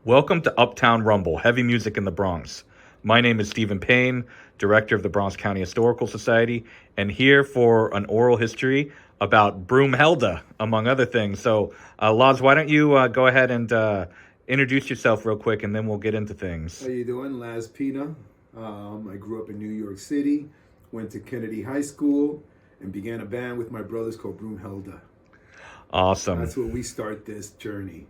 Welcome to Uptown Rumble, heavy music in the Bronx. My name is Steven Payne, director of the Bronx County Historical Society, and here for an oral history about Broom Hellda, among other things. So, Laz, why don't you go ahead and introduce yourself real quick, and then we'll get into How things. you doing? Laz Pina. I grew up in New York City, went to Kennedy High School, and began a band with my brothers called Broom Hellda. Awesome. That's where we start this journey.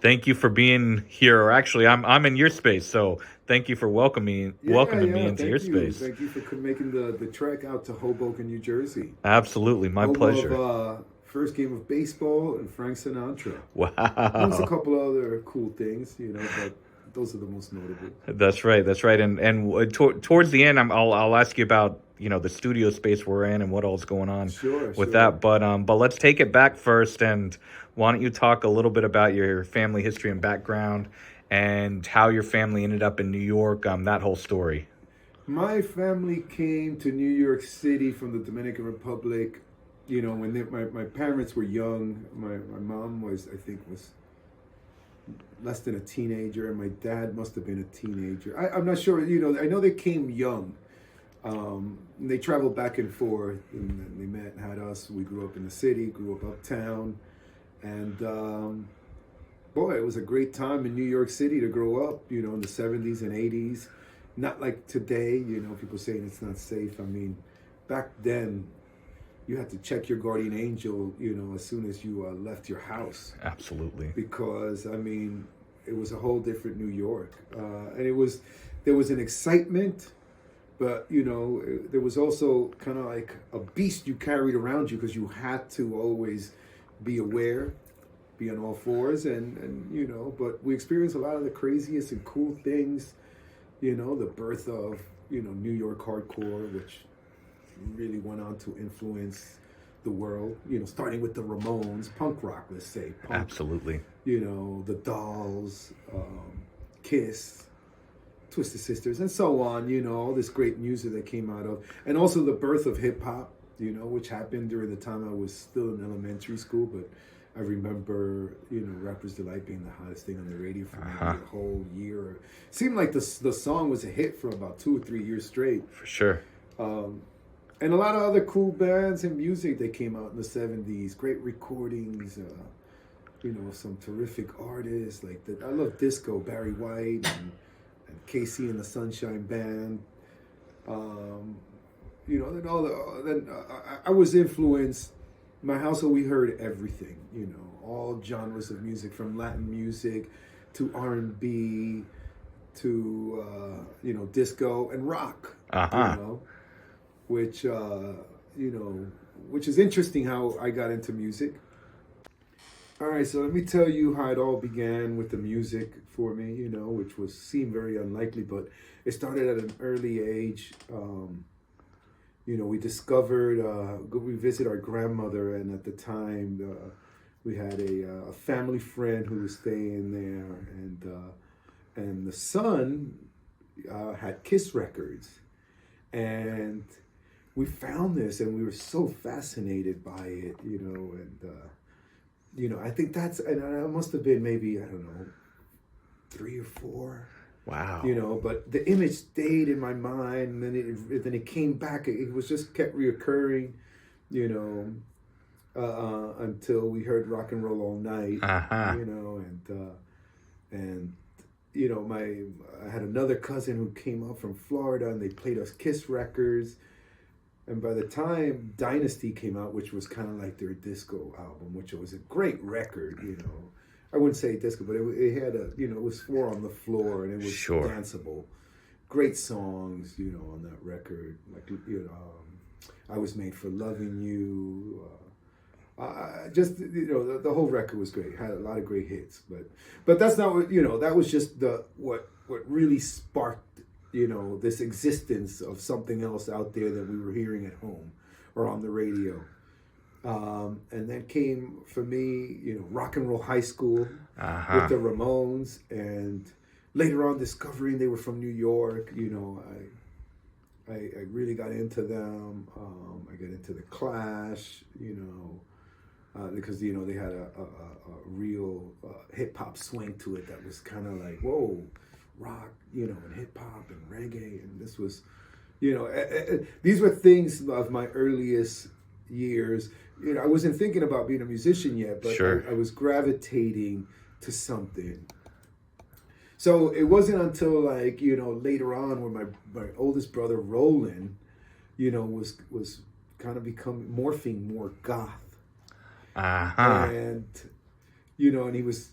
Thank you for being here. Or actually, I'm in your space, so thank you for welcoming me into your Thank you. space. Thank you for making the trek out to Hoboken, New Jersey, Absolutely, my home of pleasure. first game of baseball and Frank Sinatra. Amongst a Wow. couple other cool things, but those are the most notable. That's right. That's right. And towards the end, I'll ask you about the studio space we're in and what all's going on Sure, with sure. that. But let's take it back first. And why don't you talk a little bit about your family history and background, and how your family ended up in New York? That whole story. My family came to New York City from the Dominican Republic. When my parents were young. My mom I think, was less than a teenager, and my dad must have been a teenager. I'm not sure. I know they came young. They traveled back and forth, and they met and had us. We grew up in the city, grew up uptown, and boy, it was a great time in New York City to grow up. In the '70s and '80s. Not like today. People saying it's not safe. I mean, back then, you had to check your guardian angel, as soon as you left your house, Absolutely. because I mean, it was a whole different New York, and there was an excitement, but there was also kind of like a beast you carried around you because you had to always be aware, be on all fours, and. But we experienced a lot of the craziest and cool things. The birth of New York hardcore, which really went on to influence the world, starting with the Ramones, punk rock, let's say, punk, Absolutely. the Dolls, Kiss, Twisted Sisters, and so on, all this great music that came out of, and also the birth of hip hop, which happened during the time I was still in elementary school, but I remember, Rapper's Delight being the hottest thing on the radio for maybe Uh-huh. a whole year. It seemed like the song was a hit for about 2 or 3 years straight. For sure. Um, and a lot of other cool bands and music that came out in the '70s. Great recordings. Some terrific artists like that. I love disco, Barry White and Casey and the Sunshine Band. Um, then I was influenced. My household, we heard everything. All genres of music, from Latin music to R&B to disco and rock. Uh-huh. Which you know, which is interesting how I got into music. All right, so let me tell you how it all began with the music for me. Which seemed very unlikely, but it started at an early age. We discovered we visit our grandmother, and at the time we had a family friend who was staying there, and the son had Kiss records, and we found this, and we were so fascinated by it, and I think and I must have been maybe, I don't know, 3 or 4. Wow. But the image stayed in my mind, and then it came back. It was just kept reoccurring, until we heard Rock and Roll All Night, Uh-huh. And I had another cousin who came up from Florida, and they played us Kiss records. And by the time Dynasty came out, which was kind of like their disco album, which was a great record, I wouldn't say disco, but it had it was 4 on the floor, and it was Sure. danceable. Great songs, on that record, like I Was Made for Loving You. Just the whole record was great. It had a lot of great hits, but that's not what that was just what really sparked this existence of something else out there that we were hearing at home or on the radio. And then came for me, Rock and Roll High School with Uh-huh. the Ramones, and later on discovering they were from New York. I really got into them. I got into the Clash. because they had a real hip hop swing to it that was kind of like, whoa, rock, and hip hop and reggae, and this was, these were things of my earliest years. I wasn't thinking about being a musician yet, but Sure. I was gravitating to something. So it wasn't until later on when my oldest brother Roland, was kind of morphing more goth. Uh-huh. And and he was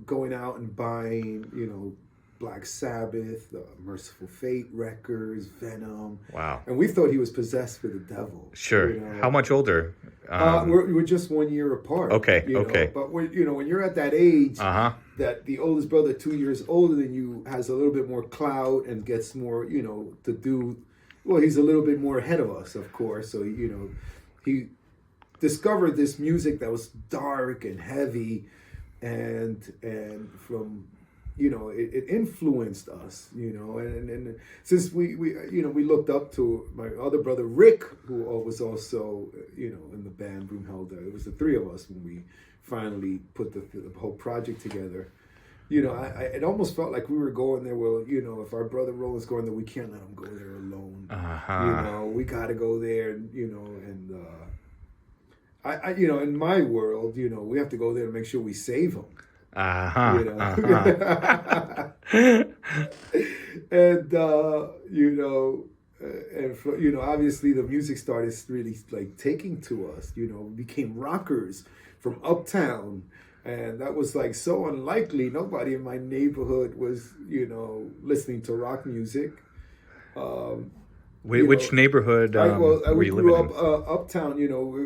going out and buying Black Sabbath, Merciful Fate records, Venom. Wow. And we thought he was possessed with the devil. Sure. How much older? We're just 1 year apart. Okay. But when you're at that age, that the oldest brother 2 years older than you has a little bit more clout and gets more, to do. Well, he's a little bit more ahead of us, of course. So he discovered this music that was dark and heavy, and from it influenced us, and since we looked up to my other brother Ric, who was also in the band Broom Hellda. It was the three of us when we finally put the whole project together. It almost felt like we were going there. Well, if our brother Roland's going there, we can't let him go there alone. We got to go there, and I in my world, we have to go there to make sure we save him. And obviously the music started really taking to us. We became rockers from Uptown, and that was so unlikely. Nobody in my neighborhood was listening to rock music. Which neighborhood were you living in? Uptown.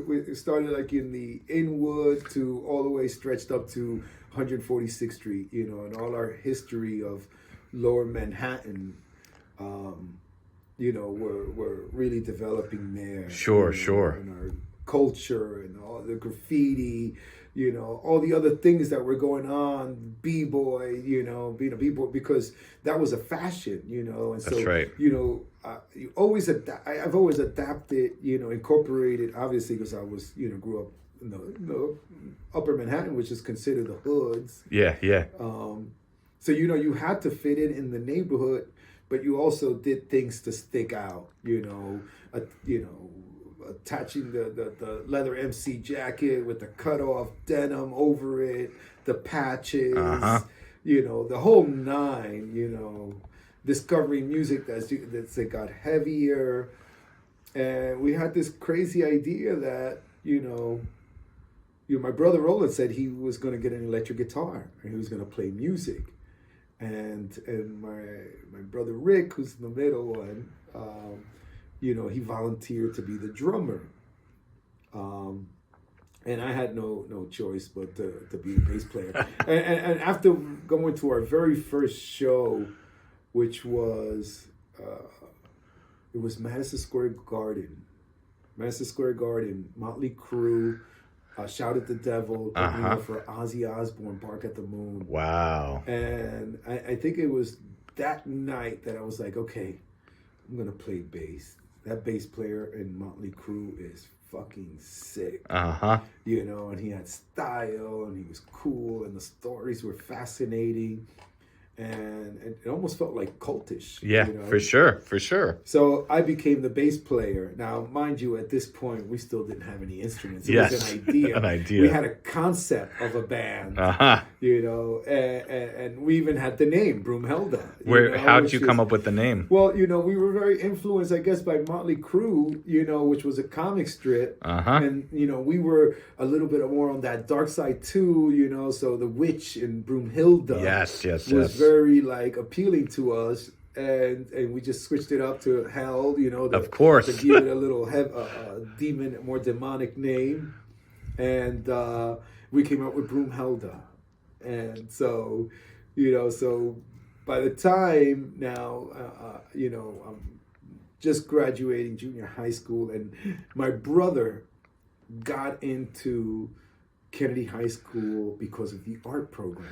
We started in the Inwood to all the way stretched up to 146th Street, and all our history of Lower Manhattan, we're really developing there. Sure. And our culture and all the graffiti, all the other things that were going on, b-boy, being a b-boy, because that was a fashion, and That's so, right. you always I've always adapted, incorporated, obviously, because I was, grew up in the Upper Manhattan, which is considered the hoods. Yeah. So you had to fit in the neighborhood, but you also did things to stick out. Attaching the leather MC jacket with the cut off denim over it, the patches, the whole nine. Discovering music that got heavier, and we had this crazy idea that my brother Roland said he was going to get an electric guitar and he was going to play music, and my brother Ric, who's the middle one, he volunteered to be the drummer, and I had no choice but to be the bass player. and after going to our very first show, which was it was Madison Square Garden, Motley Crue. Shout at the Devil, for Ozzy Osbourne, Bark at the Moon. Wow. And I think it was that night that I was like, okay, I'm going to play bass. That bass player in Motley Crue is fucking sick. And he had style, and he was cool, and the stories were fascinating. And it almost felt like cultish. Yeah, for sure. So I became the bass player. Now, mind you, at this point, we still didn't have any instruments. It was an idea. We had a concept of a band, and we even had the name, Broom Hellda. How did you come up with the name? Well, we were very influenced, I guess, by Motley Crue, which was a comic strip. And, we were a little bit more on that dark side too, so the witch in Broom Hellda was very appealing to us, and we just switched it up to Hell, of course, to give it a little more demonic name, and we came up with Broom Hellda, and so by the time now, I'm just graduating junior high school, and my brother got into Kennedy High School because of the art program.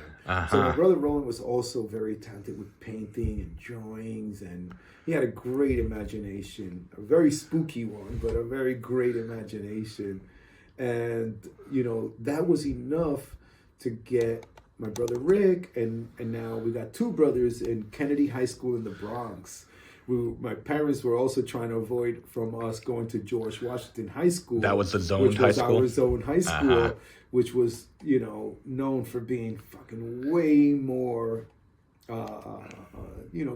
So my brother Roland was also very talented with painting and drawings, and he had a great imagination, a very spooky one, but a very great imagination. And, that was enough to get my brother Rick, and now we got two brothers in Kennedy High School in the Bronx. My parents were also trying to avoid from us going to George Washington High School. That was the zoned high school? Which was our zoned high school, which was, known for being fucking way more,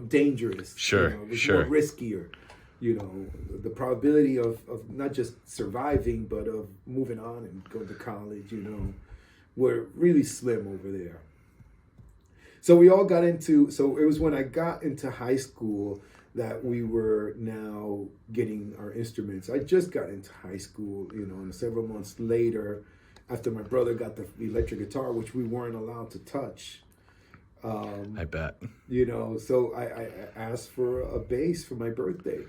dangerous. Sure, it was sure. more riskier. The probability of not just surviving, but of moving on and going to college, were really slim over there. So we all got into, so it was when I got into high school that we were now getting our instruments. I just got into high school, and several months later, after my brother got the electric guitar, which we weren't allowed to touch. I bet. So I asked for a bass for my birthday.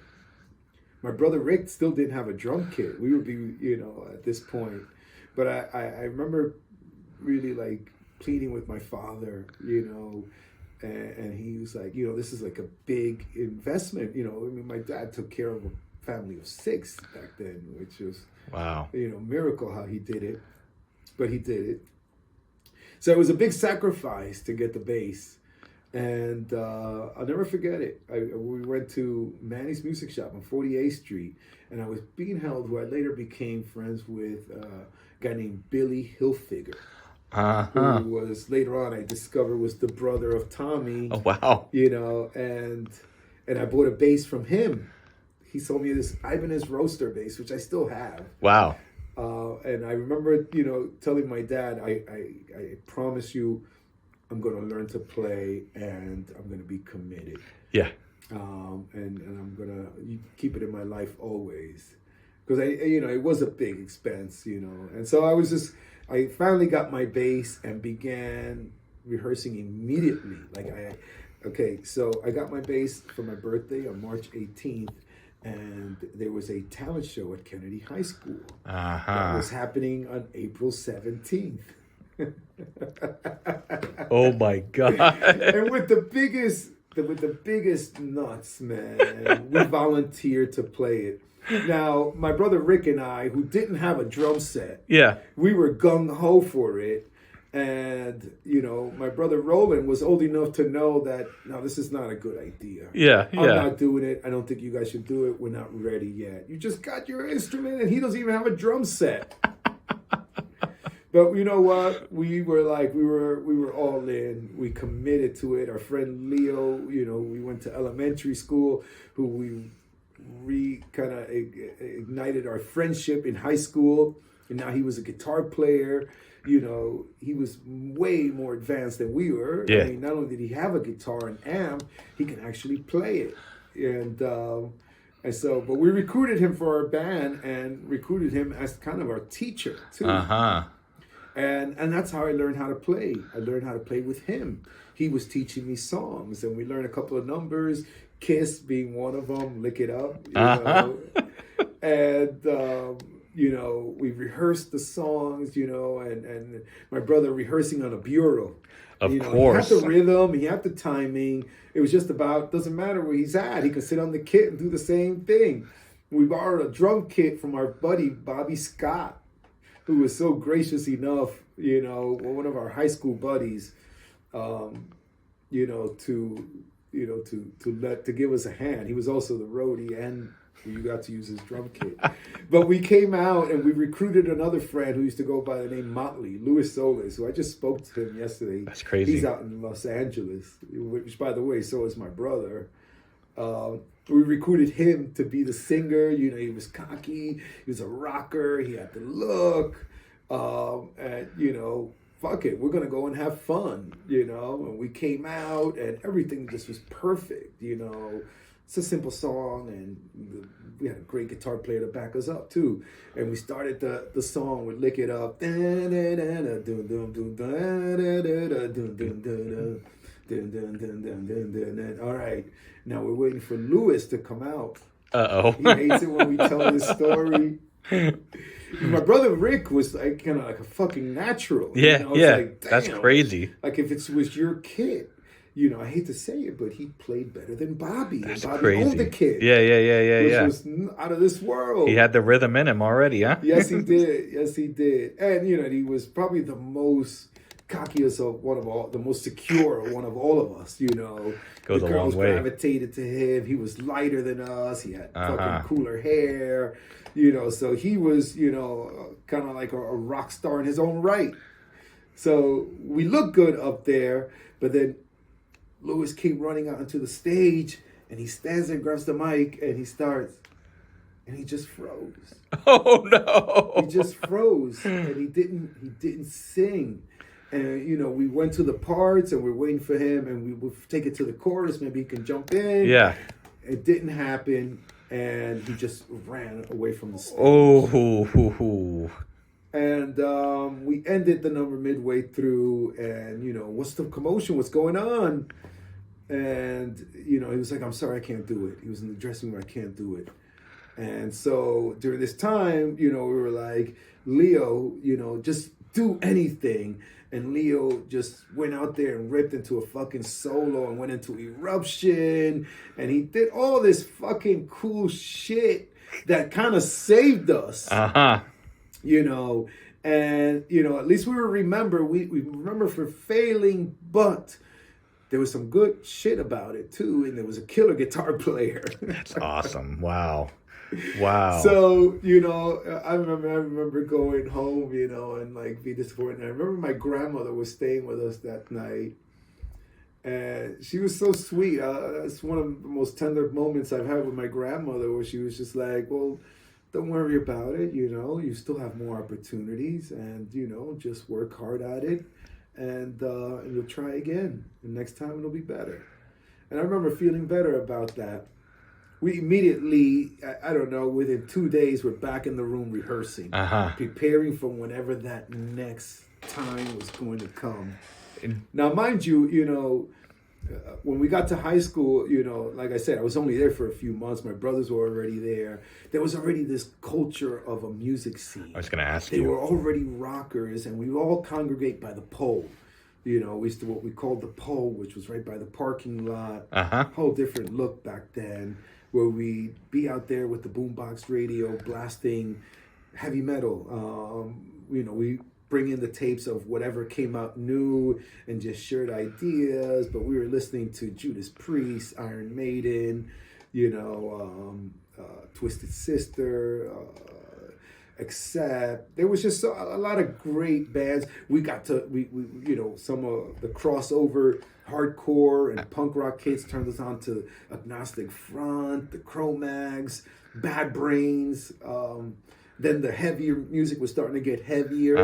My brother Rick still didn't have a drum kit. We would be, at this point. But I remember really like pleading with my father, and he was like, this is like a big investment. My dad took care of a family of 6 back then, which was, wow, miracle how he did it. But he did it. So it was a big sacrifice to get the bass. And I'll never forget it. We went to Manny's Music Shop on 48th Street, and I was being held, who I later became friends with a guy named Billy Hilfiger, who was later on I discovered was the brother of Tommy. Oh wow! And I bought a bass from him. He sold me this Ibanez Roadster bass, which I still have. Wow! And I remember, telling my dad, I promise you, I'm going to learn to play, and I'm going to be committed. Yeah. And I'm going to keep it in my life always. Because, it was a big expense, And so I finally got my bass and began rehearsing immediately. So I got my bass for my birthday on March 18th. And there was a talent show at Kennedy High School. That was happening on April 17th. Oh my God! And with the biggest nuts, man, we volunteered to play it. Now, my brother Rick and I, who didn't have a drum set, we were gung ho for it. And my brother Roland was old enough to know that this is not a good idea. I'm not doing it. I don't think you guys should do it. We're not ready yet. You just got your instrument, and he doesn't even have a drum set. But you know what? We were all in. We committed to it. Our friend Leo, we went to elementary school, who we kind of ignited our friendship in high school. And now he was a guitar player. He was way more advanced than we were. Yeah. I mean, not only did he have a guitar and amp, he can actually play it. And so, but we recruited him for our band and recruited him as kind of our teacher too. And that's how I learned how to play. I learned how to play with him. He was teaching me songs, and we learned a couple of numbers, Kiss being one of them, Lick It Up, And, we rehearsed the songs, and my brother rehearsing on a bureau. Of course. He had the rhythm, he had the timing. It was just about, doesn't matter where he's at. He could sit on the kit and do the same thing. We borrowed a drum kit from our buddy, Bobby Scott, who was so gracious enough, one of our high school buddies, to give us a hand. He was also the roadie, and you got to use his drum kit. But we came out and we recruited another friend who used to go by the name Motley, Louis Solis, who I just spoke to him yesterday. That's crazy. He's out in Los Angeles, which, by the way, so is my brother. We recruited him to be the singer. He was cocky. He was a rocker. He had the look. And, fuck it. We're going to go and have fun, And we came out and everything just was perfect, It's a simple song, and we had a great guitar player to back us up, too. And we started the song with Lick It Up. All right. Now we're waiting for Louis to come out. Uh-oh. He hates it when we tell this story. My brother Rick was like kind of like a fucking natural. Yeah, It's like, that's damn. crazy. Like if it was your kid, I hate to say it, but he played better than Bobby. That's and Bobby crazy. owned the kid. Yeah. Which was out of this world. He had the rhythm in him already, huh? Yes, he did. Yes, he did. And, he was probably the most cockiest of the most secure one of all of us, Goes the a girls long way. gravitated to him. He was lighter than us. He had Uh-huh. fucking cooler hair, so he was, kind of like a rock star in his own right. So we looked good up there, but then Louis came running out onto the stage, and he stands there and grabs the mic, and he starts, and he just froze. Oh no! He just froze, and he didn't sing. And we went to the parts, and we're waiting for him, and we would take it to the chorus. Maybe he can jump in. Yeah. It didn't happen, and he just ran away from the stage. Oh. And we ended the number midway through, and what's the commotion? What's going on? And he was like, "I'm sorry, I can't do it." He was in the dressing room. "I can't do it." And so during this time, we were like, "Leo, just do anything." And Leo just went out there and ripped into a fucking solo and went into Eruption, and he did all this fucking cool shit that kind of saved us. Uh-huh. And at least we remember for failing, but there was some good shit about it too, and there was a killer guitar player. That's awesome. Wow. So I remember going home, and like be disappointed. And I remember my grandmother was staying with us that night, and she was so sweet. It's one of the most tender moments I've had with my grandmother, where she was just like, "Well, don't worry about it. You still have more opportunities, and just work hard at it, and you'll try again. And next time it'll be better." And I remember feeling better about that. We immediately, I don't know, within 2 days, we're back in the room rehearsing, preparing for whenever that next time was going to come. Now, mind you, when we got to high school, like I said, I was only there for a few months. My brothers were already there. There was already this culture of a music scene. I was going to ask They you. were already rockers, and we would all congregate by the pole. We used to what we called the pole, which was right by the parking lot. Whole different look back then, where we'd be out there with the boombox radio blasting heavy metal. We bring in the tapes of whatever came out new and just shared ideas, but we were listening to Judas Priest, Iron Maiden, Twisted Sister, Accept. There was just a lot of great bands. We got to some of the crossover hardcore and punk rock kids turned us on to Agnostic Front, the Cro-Mags, Bad Brains. Then the heavier music was starting to get heavier,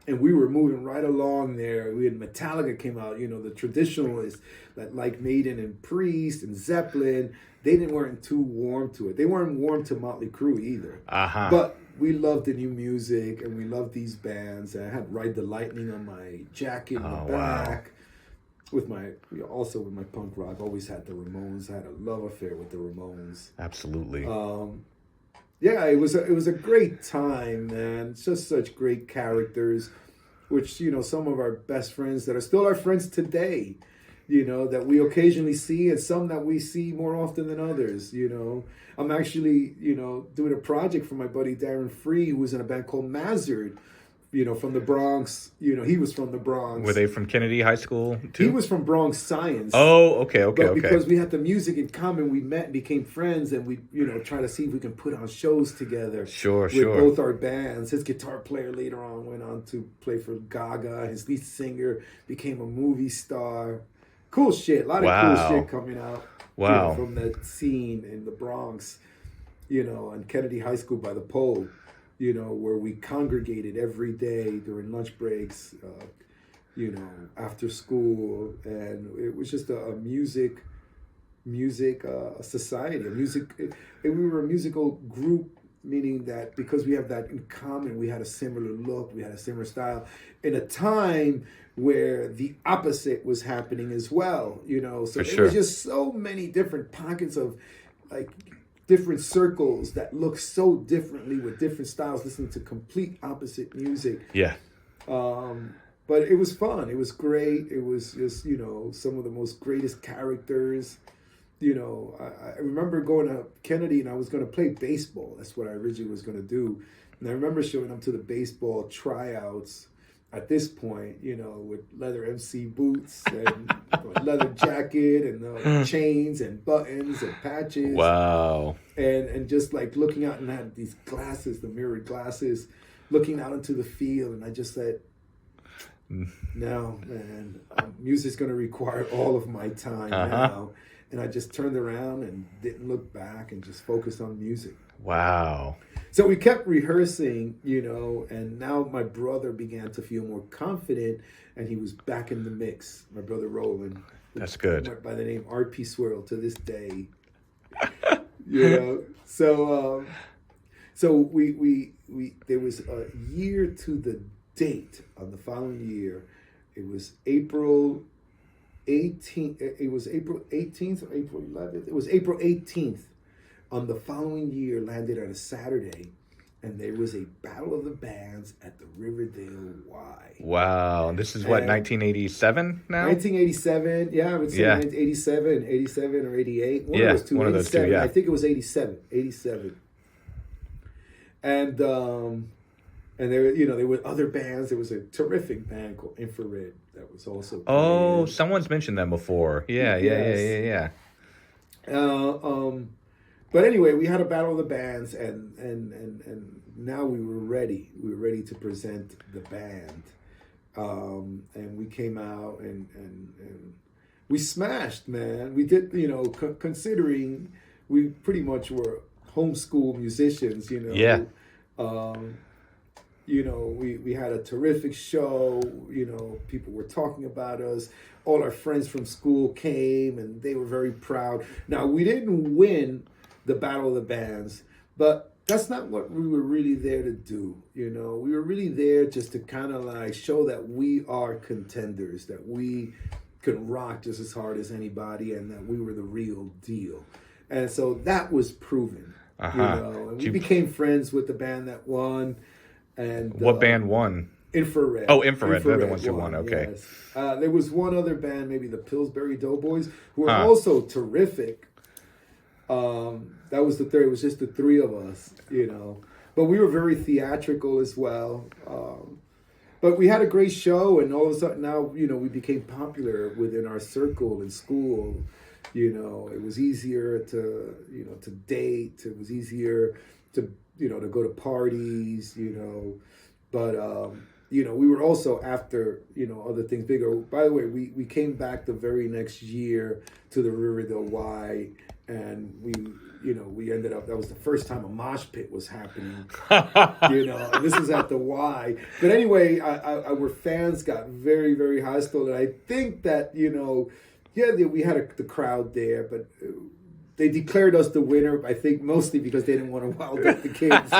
and we were moving right along there. We had Metallica came out, the traditionalists that like Maiden and Priest and Zeppelin. They weren't too warm to it. They weren't warm to Motley Crue either. But we loved the new music, and we loved these bands. And I had Ride the Lightning on my jacket in the back. With my punk rock, always had the Ramones. I had a love affair with the Ramones. Absolutely. Yeah, it was a great time, man. It's just such great characters, which some of our best friends that are still our friends today, that we occasionally see, and some that we see more often than others. I'm actually doing a project for my buddy Darren Free, who was in a band called Mazard. From the Bronx. He was from the Bronx. Were they from Kennedy High School too? He was from Bronx Science. Oh, okay. But because we had the music in common, we met and became friends, and we, try to see if we can put on shows together. Sure. With both our bands. His guitar player later on went on to play for Gaga. His lead singer became a movie star. Cool shit. A lot of cool shit coming out. Wow. From that scene in the Bronx, on Kennedy High School by the Pole. Where we congregated every day during lunch breaks, after school, and it was just a music society, we were a musical group, meaning that because we have that in common, we had a similar look, we had a similar style, in a time where the opposite was happening as well, so there was just so many different pockets of like different circles that look so differently with different styles, listening to complete opposite music. Yeah. but it was fun. It was great. It was just, some of the most greatest characters. I remember going to Kennedy and I was going to play baseball. That's what I originally was going to do. And I remember showing up to the baseball tryouts at this point, with leather MC boots and leather jacket and chains and buttons and patches. Wow. And just like looking out and I had these glasses, the mirrored glasses, looking out into the field. And I just said, no, man, music's going to require all of my time now. And I just turned around and didn't look back and just focused on music. Wow. So we kept rehearsing, and now my brother began to feel more confident and he was back in the mix. My brother Roland. That's good. By the name R.P. Swirl to this day. So we there was a year to the date on the following year. It was April 18th. It was April 18th or April 11th. It was April 18th. On the following year, landed on a Saturday, and there was a battle of the bands at the Riverdale Y. Wow. This is what, 1987 now? 1987. Yeah, I would say 87 or 88. One of those two. One of those two, yeah. I think it was 87. And there were other bands. There was a terrific band called Infrared that was also playing. Oh, someone's mentioned them before. Yeah. But anyway, we had a battle of the bands, and now we were ready. We were ready to present the band, and we came out and we smashed, man. We did, considering we pretty much were homeschool musicians, Yeah. We had a terrific show. People were talking about us. All our friends from school came, and they were very proud. Now, we didn't win the Battle of the Bands, but that's not what we were really there to do. We were really there just to kind of like show that we are contenders, that we could rock just as hard as anybody, and that we were the real deal. And so that was proven. And we became friends with the band that won. And what band won? Infrared. Oh, Infrared. They're the ones who won. Okay. Yes. There was one other band, maybe the Pillsbury Doughboys, who were also terrific. That was the third. It was just the three of us, But we were very theatrical as well. But we had a great show, and all of a sudden now, we became popular within our circle in school. It was easier to date. It was easier to go to parties. But we were also after other things bigger. By the way, we came back the very next year to the Riverdale Y, and we ended up, that was the first time a mosh pit was happening, and this was at the Y. But anyway, our fans got very, very hostile, and I think that, we had the crowd there, but they declared us the winner, I think mostly because they didn't want to wild up the kids.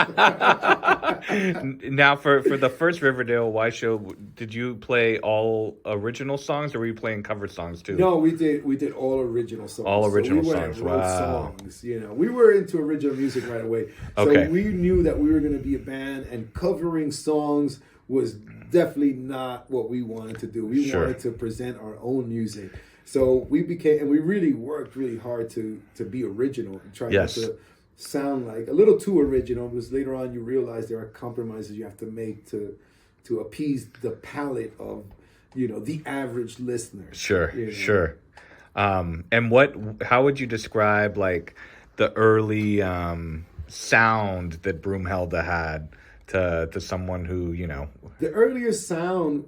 Now, for the first Riverdale Y show, did you play all original songs, or were you playing cover songs too? No, we did all original songs. All original songs. Wow. Songs, we were into original music right away. So we knew that we were going to be a band, and covering songs was definitely not what we wanted to do. We wanted to present our own music. So we really worked really hard to be original and try not to sound like a little too original, because later on you realize there are compromises you have to make to appease the palate of the average listener. Sure. And how would you describe like the early sound that Broom Hellda had to someone who the earlier sound,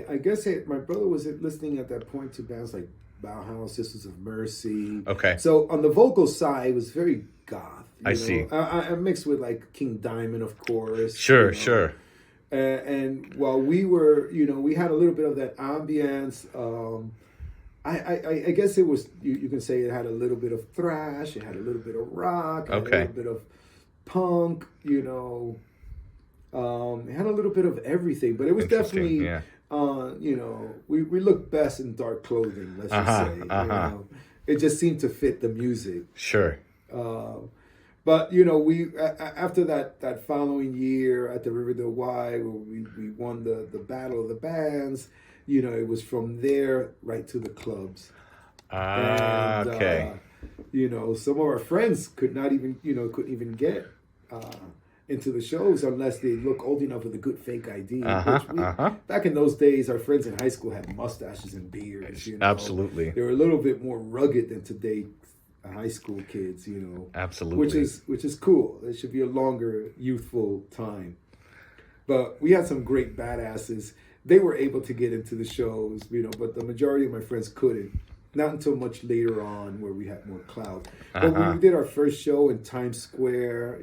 I guess my brother was listening at that point to bands like Bauhaus, Sisters of Mercy. Okay. So on the vocal side, it was very goth. I see. I mixed with like King Diamond, of course. Sure. And while we were, we had a little bit of that ambience. I guess it was, you can say it had a little bit of thrash, it had a little bit of rock, it had a little bit of punk, it had a little bit of everything, but it was definitely, we looked best in dark clothing, let's just say. It just seemed to fit the music. Sure. But we after that following year at the Riverdale Y, where we won the battle of the bands, it was from there right to the clubs. And Okay. some of our friends could not even couldn't even get into the shows unless they look old enough with a good fake ID. Back in those days, our friends in high school had mustaches and beards. Absolutely. They were a little bit more rugged than today high school kids. Absolutely. Which is cool. It should be a longer youthful time. But we had some great badasses. They were able to get into the shows, but the majority of my friends couldn't. Not until much later on, where we had more clout. But when we did our first show in Times Square,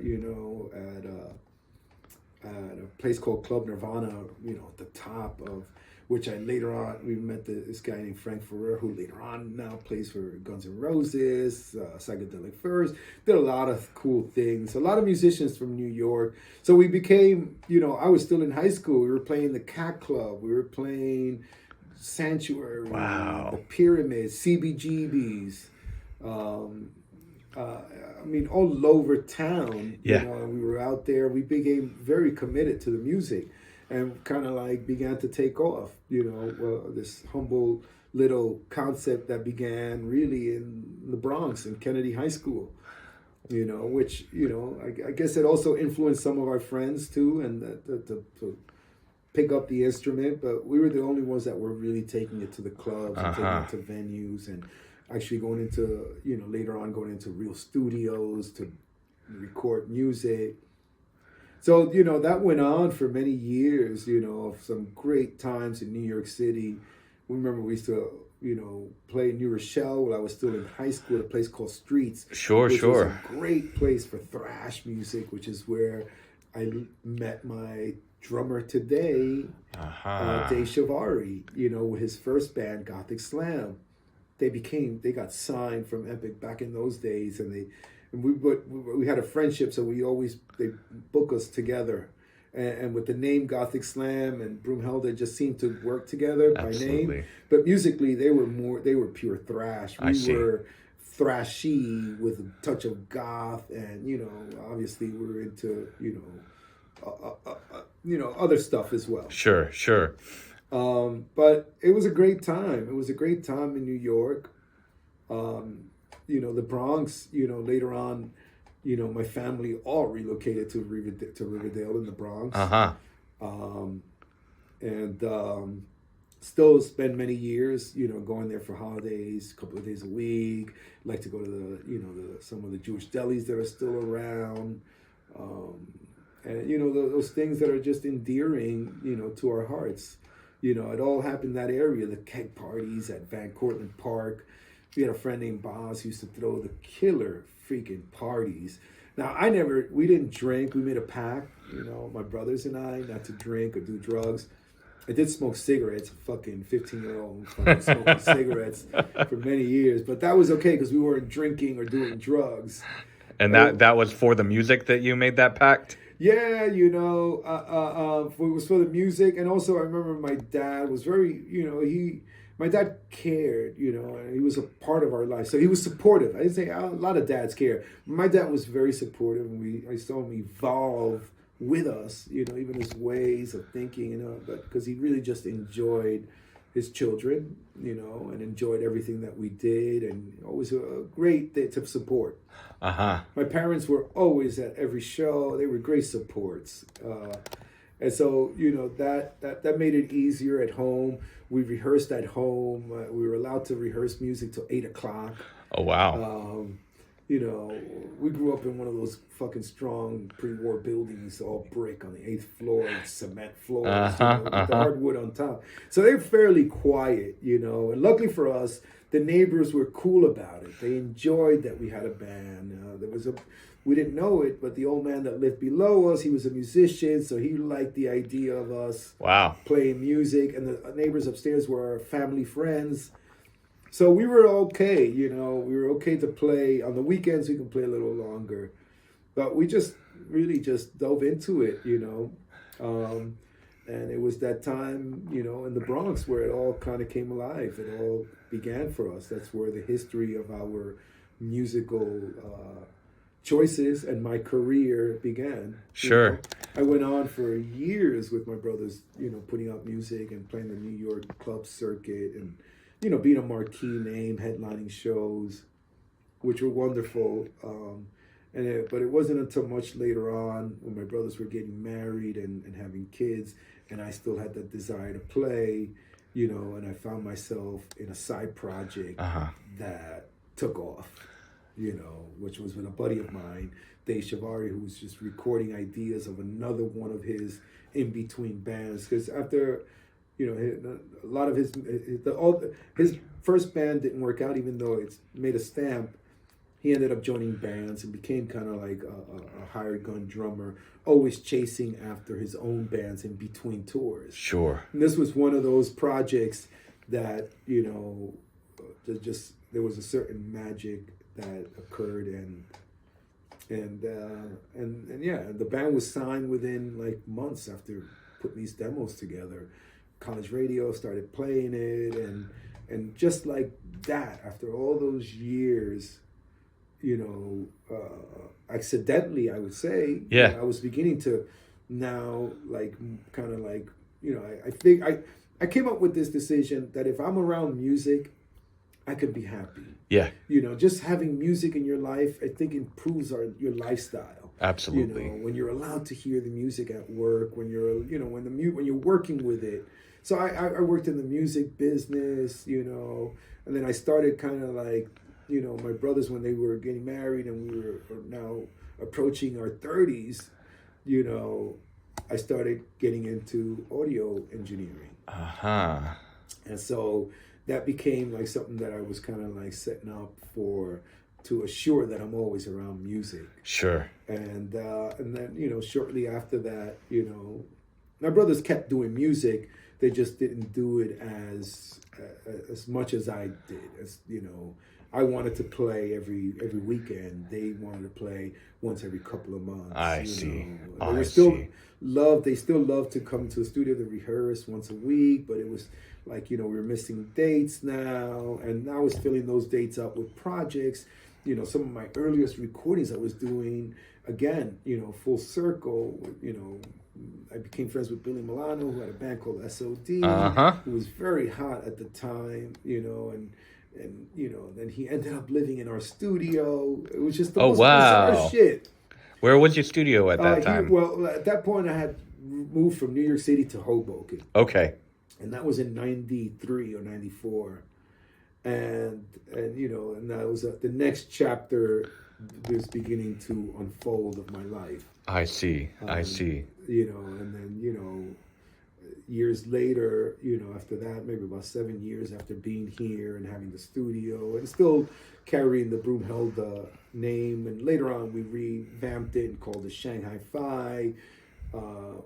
at a place called Club Nirvana, at the top of which I later on, we met this guy named Frank Ferrer, who later on now plays for Guns N' Roses, Psychedelic Furs, did a lot of cool things, a lot of musicians from New York. So we became, I was still in high school, we were playing the Cat Club, we were playing Sanctuary, the Pyramid, CBGBs, all over town, and we were out there. We became very committed to the music and kind of began to take off, this humble little concept that began really in the Bronx in Kennedy High School, which, I guess it also influenced some of our friends too, and to pick up the instrument, but we were the only ones that were really taking it to the clubs and taking it to venues and actually going into, later on going into real studios to record music. So, that went on for many years, some great times in New York City. We remember we used to, play in New Rochelle when I was still in high school at a place called Streets. Sure. Was a great place for thrash music, which is where I met my drummer today, Dave Shivari, with his first band, Gothic Slam. They got signed from Epic back in those days, and we had a friendship, so they book us together, and with the name Gothic Slam and Broom Hellda just seemed to work together by name. But musically, they were pure thrash. We were thrashy with a touch of goth, and obviously we were into other stuff as well. Sure. But it was a great time. It was a great time in New York. The Bronx, later on, my family all relocated to Riverdale in the Bronx. Still spend many years, going there for holidays, a couple of days a week. Like to go to some of the Jewish delis that are still around. And those things that are just endearing, to our hearts. It all happened in that area, the keg parties at Van Cortlandt Park. We had a friend named Boz who used to throw the killer freaking parties. Now, we didn't drink. We made a pact, my brothers and I, not to drink or do drugs. I did smoke cigarettes, a fucking 15-year-old smoking cigarettes for many years. But that was okay because we weren't drinking or doing drugs. And that was for the music that you made that pact? Yeah, it was for the music. And also I remember my dad was very, my dad cared, and he was a part of our life. So he was supportive. I didn't say a lot of dads care. My dad was very supportive, and I saw him evolve with us, even his ways of thinking, but because he really just enjoyed his children, and enjoyed everything that we did, and always a great tip of support. My parents were always at every show. They were great supports. And so, that made it easier at home. We rehearsed at home. We were allowed to rehearse music till 8:00. Oh, wow. We grew up in one of those fucking strong pre-war buildings, all brick on the 8th floor, cement floors, with the hardwood on top. So they were fairly quiet, and luckily for us, the neighbors were cool about it. They enjoyed that we had a band. We didn't know it, but the old man that lived below us, he was a musician, so he liked the idea of us playing music, and the neighbors upstairs were our family friends. So we were okay, we were okay to play. On the weekends, we could play a little longer. But we just really just dove into it, and it was that time, in the Bronx where it all kind of came alive. It all began for us. That's where the history of our musical choices and my career began. Sure. I went on for years with my brothers, putting out music and playing the New York club circuit and, being a marquee name, headlining shows, which were wonderful. But it wasn't until much later on when my brothers were getting married and having kids, and I still had that desire to play, and I found myself in a side project that took off, which was with a buddy of mine, Dave Shavari, who was just recording ideas of another one of his in-between bands. Because after, a lot of his first band didn't work out, even though it's made a stamp. He ended up joining bands and became kind of like a hired gun drummer, always chasing after his own bands in between tours. Sure. And this was one of those projects that, there was a certain magic that occurred, and yeah, the band was signed within like months after putting these demos together. College radio started playing it, and just like that, after all those years, accidentally, I would say, I was beginning to now I think I came up with this decision that if I'm around music, I could be happy. Yeah. Just having music in your life, I think improves your lifestyle. Absolutely. When you're allowed to hear the music at work, when you're, when you're working with it. So I worked in the music business, and then I started kind of like, my brothers, when they were getting married and we were now approaching our 30s, I started getting into audio engineering. And so that became like something that I was kind of like setting up to assure that I'm always around music. Sure. And then, shortly after that, my brothers kept doing music. They just didn't do it as much as I did. As I wanted to play every weekend. They wanted to play once every couple of months. I see. They still loved to come to the studio to rehearse once a week, but it was like, we were missing dates now, and I was filling those dates up with projects. Some of my earliest recordings I was doing, again, full circle, I became friends with Billy Milano, who had a band called SOD, who was very hot at the time, and then he ended up living in our studio. It was just the most bizarre shit. Where was your studio at that time? At that point, I had moved from New York City to Hoboken. Okay. And that was in 93 or 94. And that was the next chapter was beginning to unfold of my life. I see. And then, years later, after that, maybe about 7 years after being here and having the studio and still carrying the Broom Hellda name. And later on, we revamped it and called it Shanghai Fi.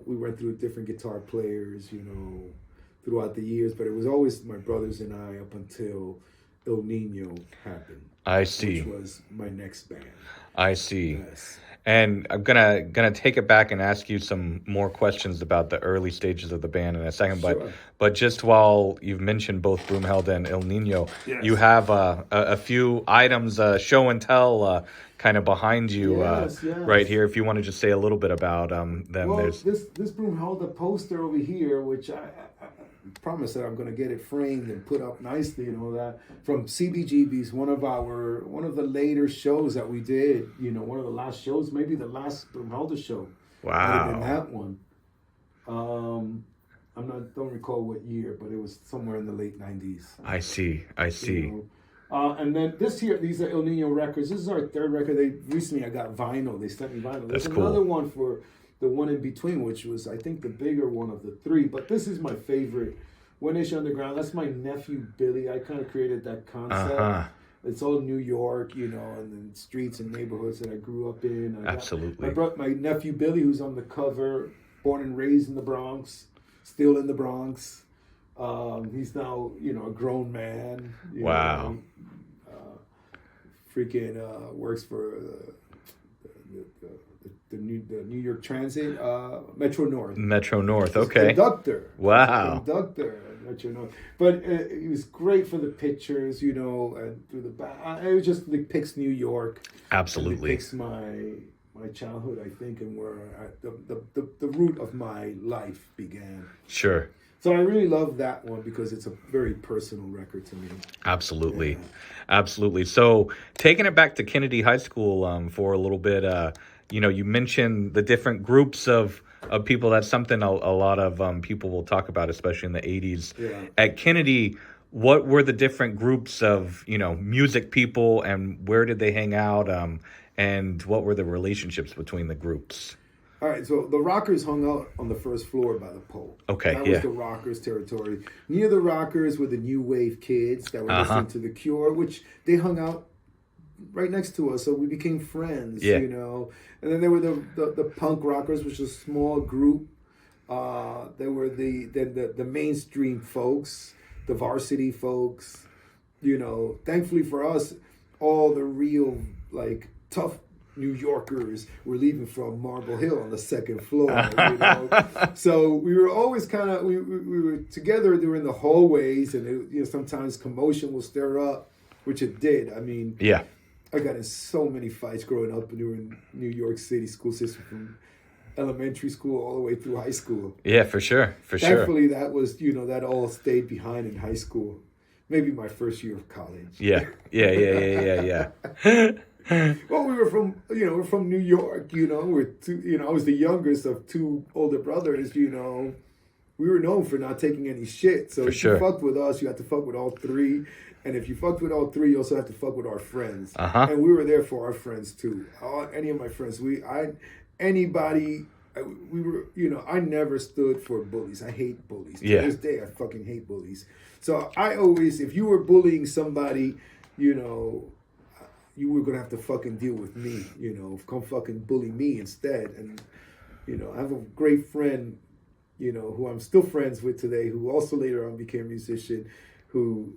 We went through different guitar players, throughout the years, but it was always my brothers and I up until Ill Niño happened. I see. Which was my next band. I see. Yes. And I'm gonna take it back and ask you some more questions about the early stages of the band in a second. Sure. But just while you've mentioned both Broom Hellda and Ill Niño, yes. you have a few items, show and tell, kind of behind you, yes. right here. If you want to just say a little bit about them. Well, there's this Broom Hellda poster over here, which I promise that I'm going to get it framed and put up nicely and all that, from CBGB's, one of the later shows that we did, one of the last shows, maybe the last Broom Hellda show. Wow. Might have been that one. Don't recall what year, but it was somewhere in the late 90s. I see. And then these are Ill Niño records. This is our third record. I got vinyl. They sent me vinyl. There's another one for the one in between, which was, I think, the bigger one of the three. But this is my favorite. One Nation Underground. That's my nephew, Billy. I kind of created that concept. It's all New York, and then streets and neighborhoods that I grew up in. Absolutely. My nephew, Billy, who's on the cover, born and raised in the Bronx, still in the Bronx. He's now, a grown man. Wow. Works for the New York Transit, Metro North. Metro North, okay. Conductor. Wow. Conductor. let you know. But it was great for the pictures, you know, and through the back. It was just depicts New York. Absolutely. It depicts my childhood, I think, and where the root of my life began. Sure. So I really love that one because it's a very personal record to me. Absolutely. Yeah. Absolutely. So taking it back to Kennedy High School for a little bit, you know, you mentioned the different groups of people. That's something a lot of people will talk about, especially in the 80s. Yeah. At Kennedy, what were the different groups of, you know, music people, and where did they hang out? And what were the relationships between the groups? All right, so the Rockers hung out on the first floor by the pole. Okay, that yeah. was the Rockers' territory. Near the Rockers were the new wave kids that were listening to The Cure, which they hung out right next to us, so we became friends. Yeah. You know. And then there were the punk rockers, which was a small group. There were the mainstream folks, the varsity folks. You know, thankfully for us, all the real like tough New Yorkers were leaving from Marble Hill on the second floor, you know. So we were always kind of we were together during the hallways, and it, you know, sometimes commotion will stir up, which it did. I mean, Yeah. I got in so many fights growing up during New York City school system, from elementary school all the way through high school. Yeah, for sure. For sure. Thankfully, that was, you know, that all stayed behind in high school. Maybe my first year of college. Yeah. Yeah. Well, we're from New York, you know. I was the youngest of two older brothers, you know. We were known for not taking any shit. So if you fucked with us, you had to fuck with all three. And if you fucked with all three, you also had to fuck with our friends. And we were there for our friends too. Any of my friends, I never stood for bullies. I hate bullies. To this day, I fucking hate bullies. So I always, if you were bullying somebody, you know, you were gonna have to fucking deal with me, you know. Come fucking bully me instead. And, you know, I have a great friend, you know, who I'm still friends with today, who also later on became a musician, who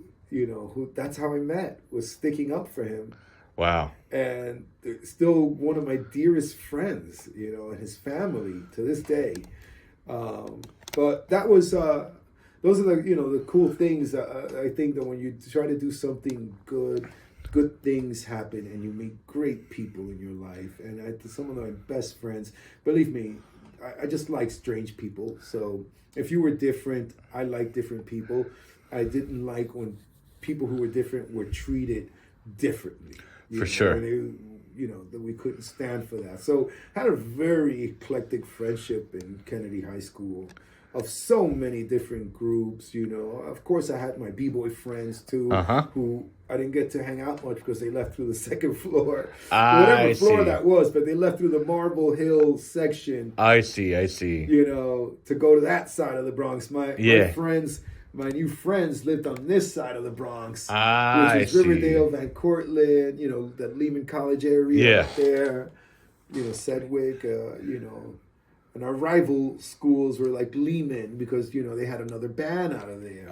that's how I met, was sticking up for him. Wow. And still one of my dearest friends, you know, and his family to this day. But that was, those are the cool things. I think that when you try to do something good things happen, and you meet great people in your life. And some of my best friends, believe me, I just like strange people. So if you were different, I like different people. I didn't like when people who were different were treated differently. For sure. That we couldn't stand for that. So had a very eclectic friendship in Kennedy High School of so many different groups, you know. Of course, I had my b-boy friends too, who I didn't get to hang out much because they left through the second floor. Whatever floor that was, but they left through the Marble Hill section. I see. You know, to go to that side of the Bronx. My new friends lived on this side of the Bronx, which is Riverdale, Van Cortlandt, you know, that Lehman College area up there, you know, Sedgwick, you know. And our rival schools were like Lehman because, you know, they had another band out of there.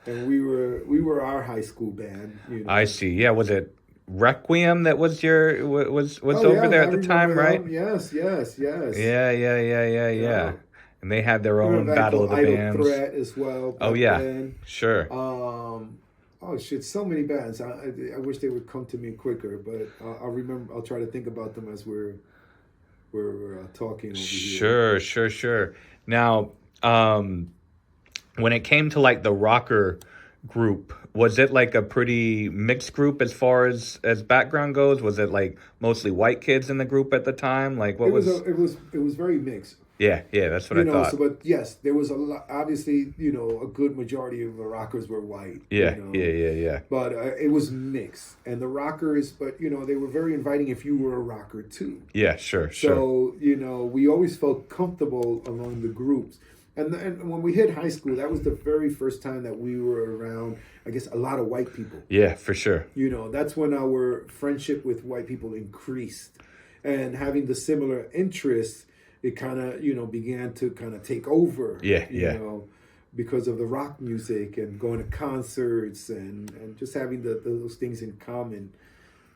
And we were our high school band. You know? I see. Yeah, was it Requiem that was over there at the time, right? Yes. Yeah. And they had their own Battle of the Bands. Threat as well. Then. Sure. Oh shit! So many bands. I wish they would come to me quicker, but I'll remember. I'll try to think about them as we're talking over here. Sure. Now, when it came to like the rocker group, was it like a pretty mixed group as far as background goes? Was it like mostly white kids in the group at the time? Like what was? It was very mixed. Yeah, that's what I thought. But yes, there was a lot. Obviously, you know, a good majority of the rockers were white. Yeah. But it was mixed, and the rockers, but you know, they were very inviting if you were a rocker too. Yeah, sure. So you know, we always felt comfortable among the groups, and when we hit high school, that was the very first time that we were around, I guess, a lot of white people. Yeah, for sure. You know, that's when our friendship with white people increased, and having the similar interests. It kind of, you know, began to kind of take over. You know, because of the rock music and going to concerts and just having those things in common.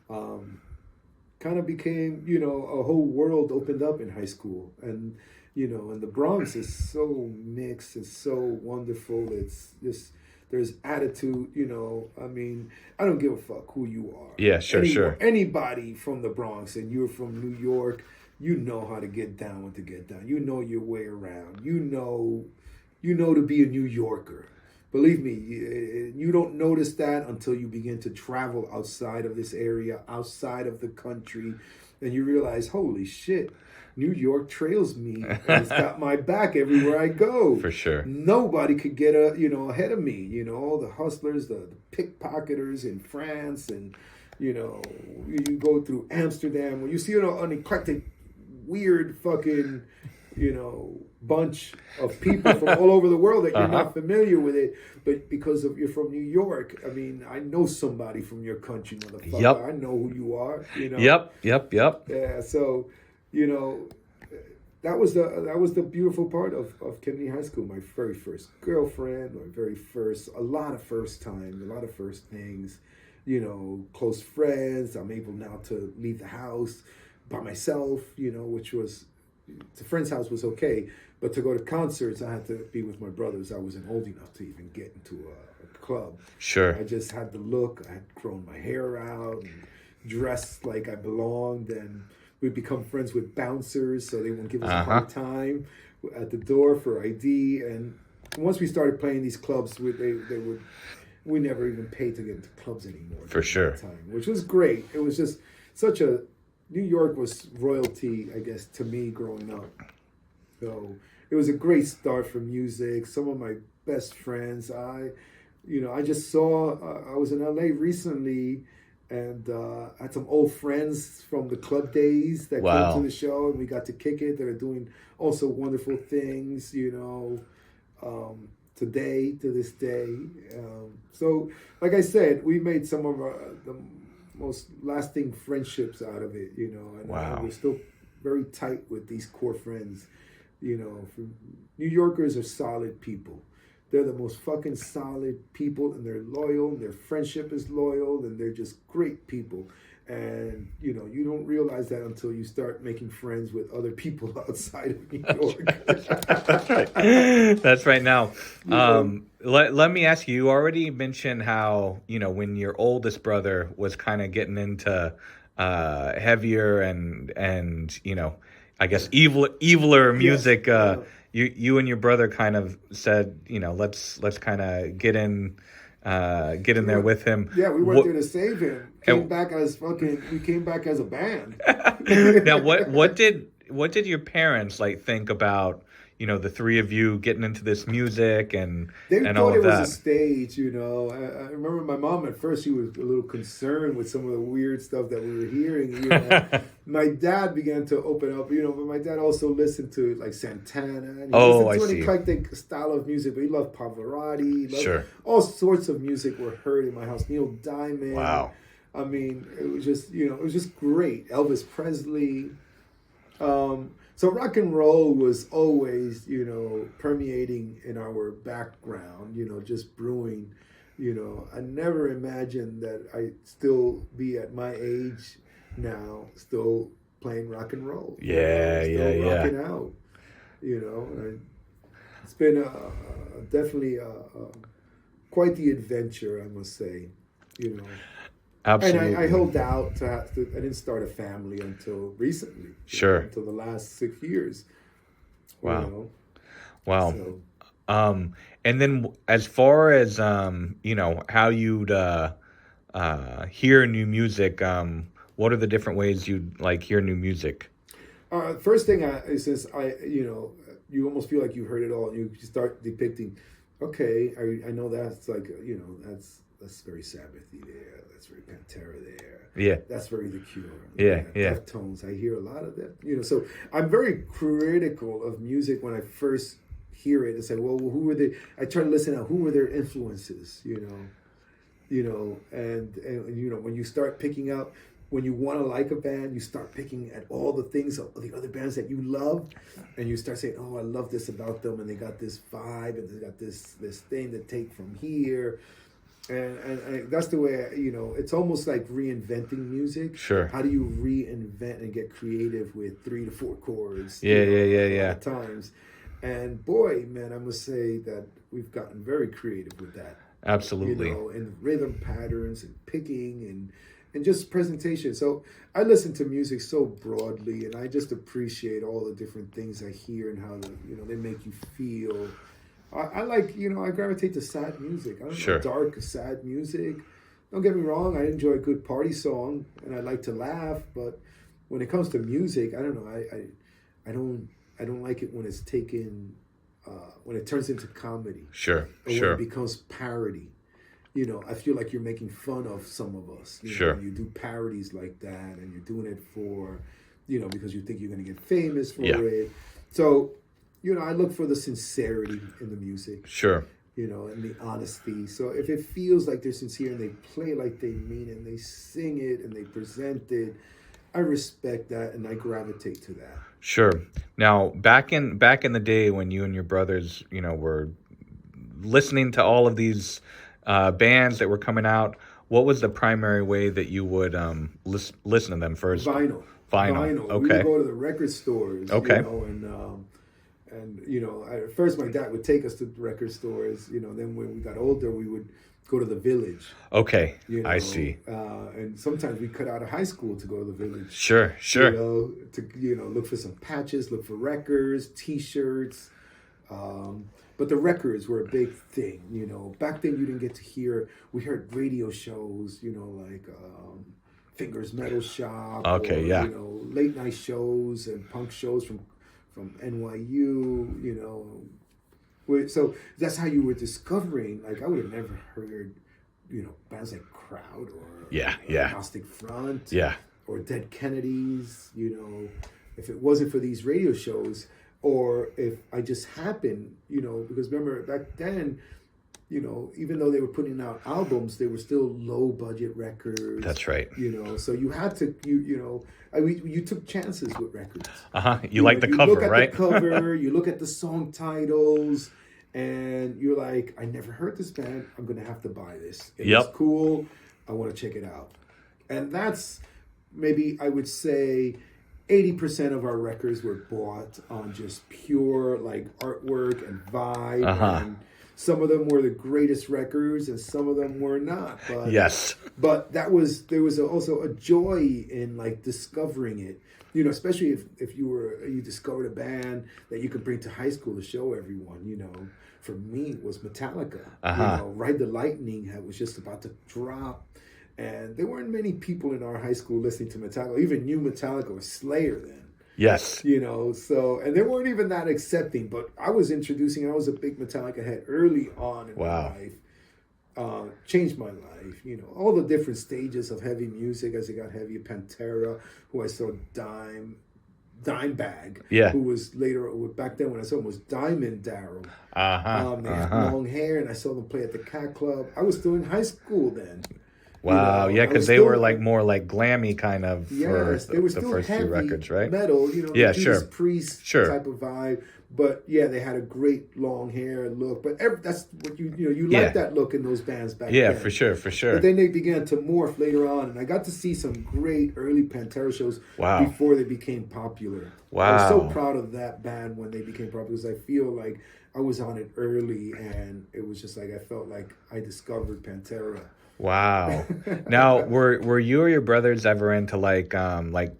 Kind of became, you know, a whole world opened up in high school. And And the Bronx is so mixed, it's so wonderful. It's just there's attitude. I mean, I don't give a fuck who you are. Yeah, sure. Anybody from the Bronx, and you're from New York, you know how to get down when to get down. You know your way around. You know to be a New Yorker. Believe me, you don't notice that until you begin to travel outside of this area, outside of the country, and you realize, holy shit, New York trails me. And it's got my back everywhere I go. For sure. Nobody could get ahead of me. All the hustlers, the pickpocketers in France, and you go through Amsterdam where you see an eclectic, weird fucking bunch of people from all over the world that you're not familiar with it, but because you're from New York, I mean, I know somebody from your country, motherfucker. Yep. I know who you are. Yep. Yeah. So, that was the beautiful part of Kennedy High School. My very first girlfriend, a lot of first times, a lot of first things. Close friends. I'm able now to leave the house by myself. Which was. The friend's house was okay, but to go to concerts, I had to be with my brothers. I wasn't old enough to even get into a club. Sure. I just had the look. I had grown my hair out and dressed like I belonged, and we'd become friends with bouncers, so they wouldn't give us a hard time at the door for ID. And once we started playing these clubs, we never even paid to get into clubs anymore. For sure. Time, which was great. It was just New York was royalty, I guess, to me growing up. So it was a great start for music. Some of my best friends, I just saw, I was in LA recently, and I had some old friends from the club days that came to the show, and we got to kick it. They're doing also wonderful things, today, to this day. So, like I said, we made some of the most lasting friendships out of it, and we're still very tight with these core friends. New Yorkers are solid people. They're the most fucking solid people, and they're loyal, and their friendship is loyal, and they're just great people. And you don't realize that until you start making friends with other people outside of New York. That's right. Now, let me ask you. You already mentioned how when your oldest brother was kind of getting into heavier and I guess eviler music. You and your brother kind of said, let's kind of get in there with him. Yeah, we went there to save him. We came back as a band. Now, what did your parents think about the three of you getting into this music and they and thought all of it that? was a stage. I remember my mom at first, she was a little concerned with some of the weird stuff that we were hearing. My dad began to open up, but my dad also listened to Santana. And he listened to an eclectic style of music, but he loved Pavarotti. He loved all sorts of music were heard in my house. Neil Diamond. Wow. I mean, it was just great. Elvis Presley. So rock and roll was always, permeating in our background, just brewing. I never imagined that I'd still be at my age now, still playing rock and roll. Still rocking out. It's been definitely quite the adventure, I must say. Absolutely. And I held out I didn't start a family until recently. Sure. Until the last 6 years. Wow. So. And then as far as how you'd hear new music, what are the different ways you'd hear new music? First thing is since you almost feel like you heard it all. You start depicting. Okay, I know that's that's very Sabbathy there. That's very Pantera there. Yeah. That's very The Cure. Yeah. Deftones. I hear a lot of that. So I'm very critical of music when I first hear it and say, well, who were they? I try to listen out. Who were their influences? And when you start picking out, when you want to like a band, you start picking at all the things of the other bands that you love, and you start saying, oh, I love this about them, and they got this vibe, and they got this thing to take from here. And that's the way it's almost like reinventing music. Sure. How do you reinvent and get creative with 3 to 4 chords? Yeah, At times. And boy, man, I must say that we've gotten very creative with that. Absolutely. And rhythm patterns and picking and just presentation. So I listen to music so broadly, and I just appreciate all the different things I hear and how they make you feel. I like, I gravitate to sad music. I don't know, dark, sad music. Don't get me wrong, I enjoy a good party song, and I like to laugh. But when it comes to music, I don't know. I don't like it when it's taken, when it turns into comedy. Sure, or when it becomes parody. I feel like you're making fun of some of us. You do parodies like that, and you're doing it for, because you think you're going to get famous for it. So, I look for the sincerity in the music. Sure. And the honesty. So if it feels like they're sincere and they play like they mean it and they sing it and they present it, I respect that and I gravitate to that. Sure. Now, back in the day when you and your brothers, were listening to all of these bands that were coming out, what was the primary way that you would listen to them first? Vinyl. Okay. We would go to the record stores. Okay. And at first my dad would take us to the record stores. Then when we got older, we would go to the Village. Okay, I see. And sometimes we cut out of high school to go to the Village. Sure. To look for some patches, look for records, T-shirts. But the records were a big thing. Back then you didn't get to hear. We heard radio shows. Like Fingers Metal Shop. Okay, late night shows and punk shows from NYU. So that's how you were discovering. Like I would have never heard, bands like Crowd or Agnostic Front, or Dead Kennedys. If it wasn't for these radio shows, or if I just happened, because remember back then, even though they were putting out albums, they were still low budget records. That's right. So you had to, you took chances with records. You like the cover, right? You look at the cover, you look at the song titles, and you're like, I never heard this band. I'm going to have to buy this. It's cool. I want to check it out. And that's maybe, I would say, 80% of our records were bought on just pure like artwork and vibe. And some of them were the greatest records, and some of them were not. But, but there was also a joy in like discovering it. Especially if you discovered a band that you could bring to high school to show everyone. For me, it was Metallica. Ride the Lightning was just about to drop, and there weren't many people in our high school listening to Metallica. Even knew Metallica was Slayer then. Yes. So, and they weren't even that accepting, but I was a big Metallica head early on in my life. Changed my life, all the different stages of heavy music as it got heavy. Pantera, who I saw Dimebag, who was later, back then when I saw him was Diamond Darrell. They had long hair, and I saw them play at the Cat Club. I was still in high school then. Wow, because they were like more like glammy kind of they were still the first few records, right? Metal, Judas Priest type of vibe. But they had a great long hair look. But that's what you like that look in those bands back then. Yeah, for sure. But then they began to morph later on, and I got to see some great early Pantera shows before they became popular. Wow. I was so proud of that band when they became popular, because I feel like I was on it early, and it was just like I felt like I discovered Pantera. Wow. Now, were you or your brothers ever into like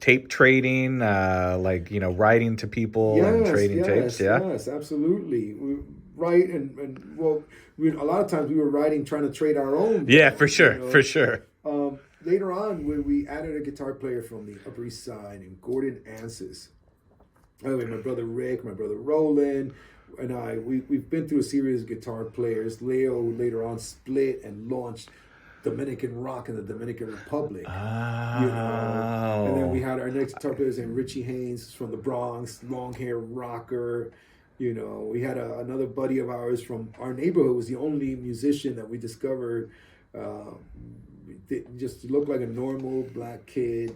tape trading, writing to people and trading tapes? Yes, absolutely. We write and a lot of times we were writing trying to trade our own. Yeah, for sure, for sure. Later on, when we added a guitar player from the Upper East Side, named Gordon Ansis. Anyway, my brother Rick, my brother Roland, and we've been through a series of guitar players. Leo later on split and launched Dominican rock in the Dominican Republic. And then we had our next guitar players named Richie Haynes from the Bronx, long hair rocker. We had another buddy of ours from our neighborhood, was the only musician that we discovered. Just looked like a normal black kid,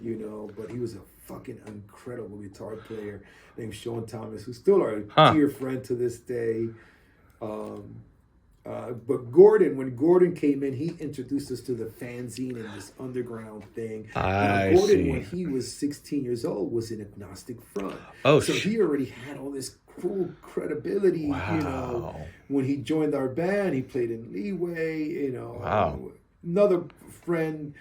but he was a fucking incredible guitar player named Sean Thomas, who's still our dear friend to this day. But Gordon, when Gordon came in, he introduced us to the fanzine and this underground thing. I Gordon, see. when he was 16 years old, was in Agnostic Front. Oh, so he already had all this cool credibility. Wow. You know, when he joined our band, he played in Leeway. You know, Wow. Another friend,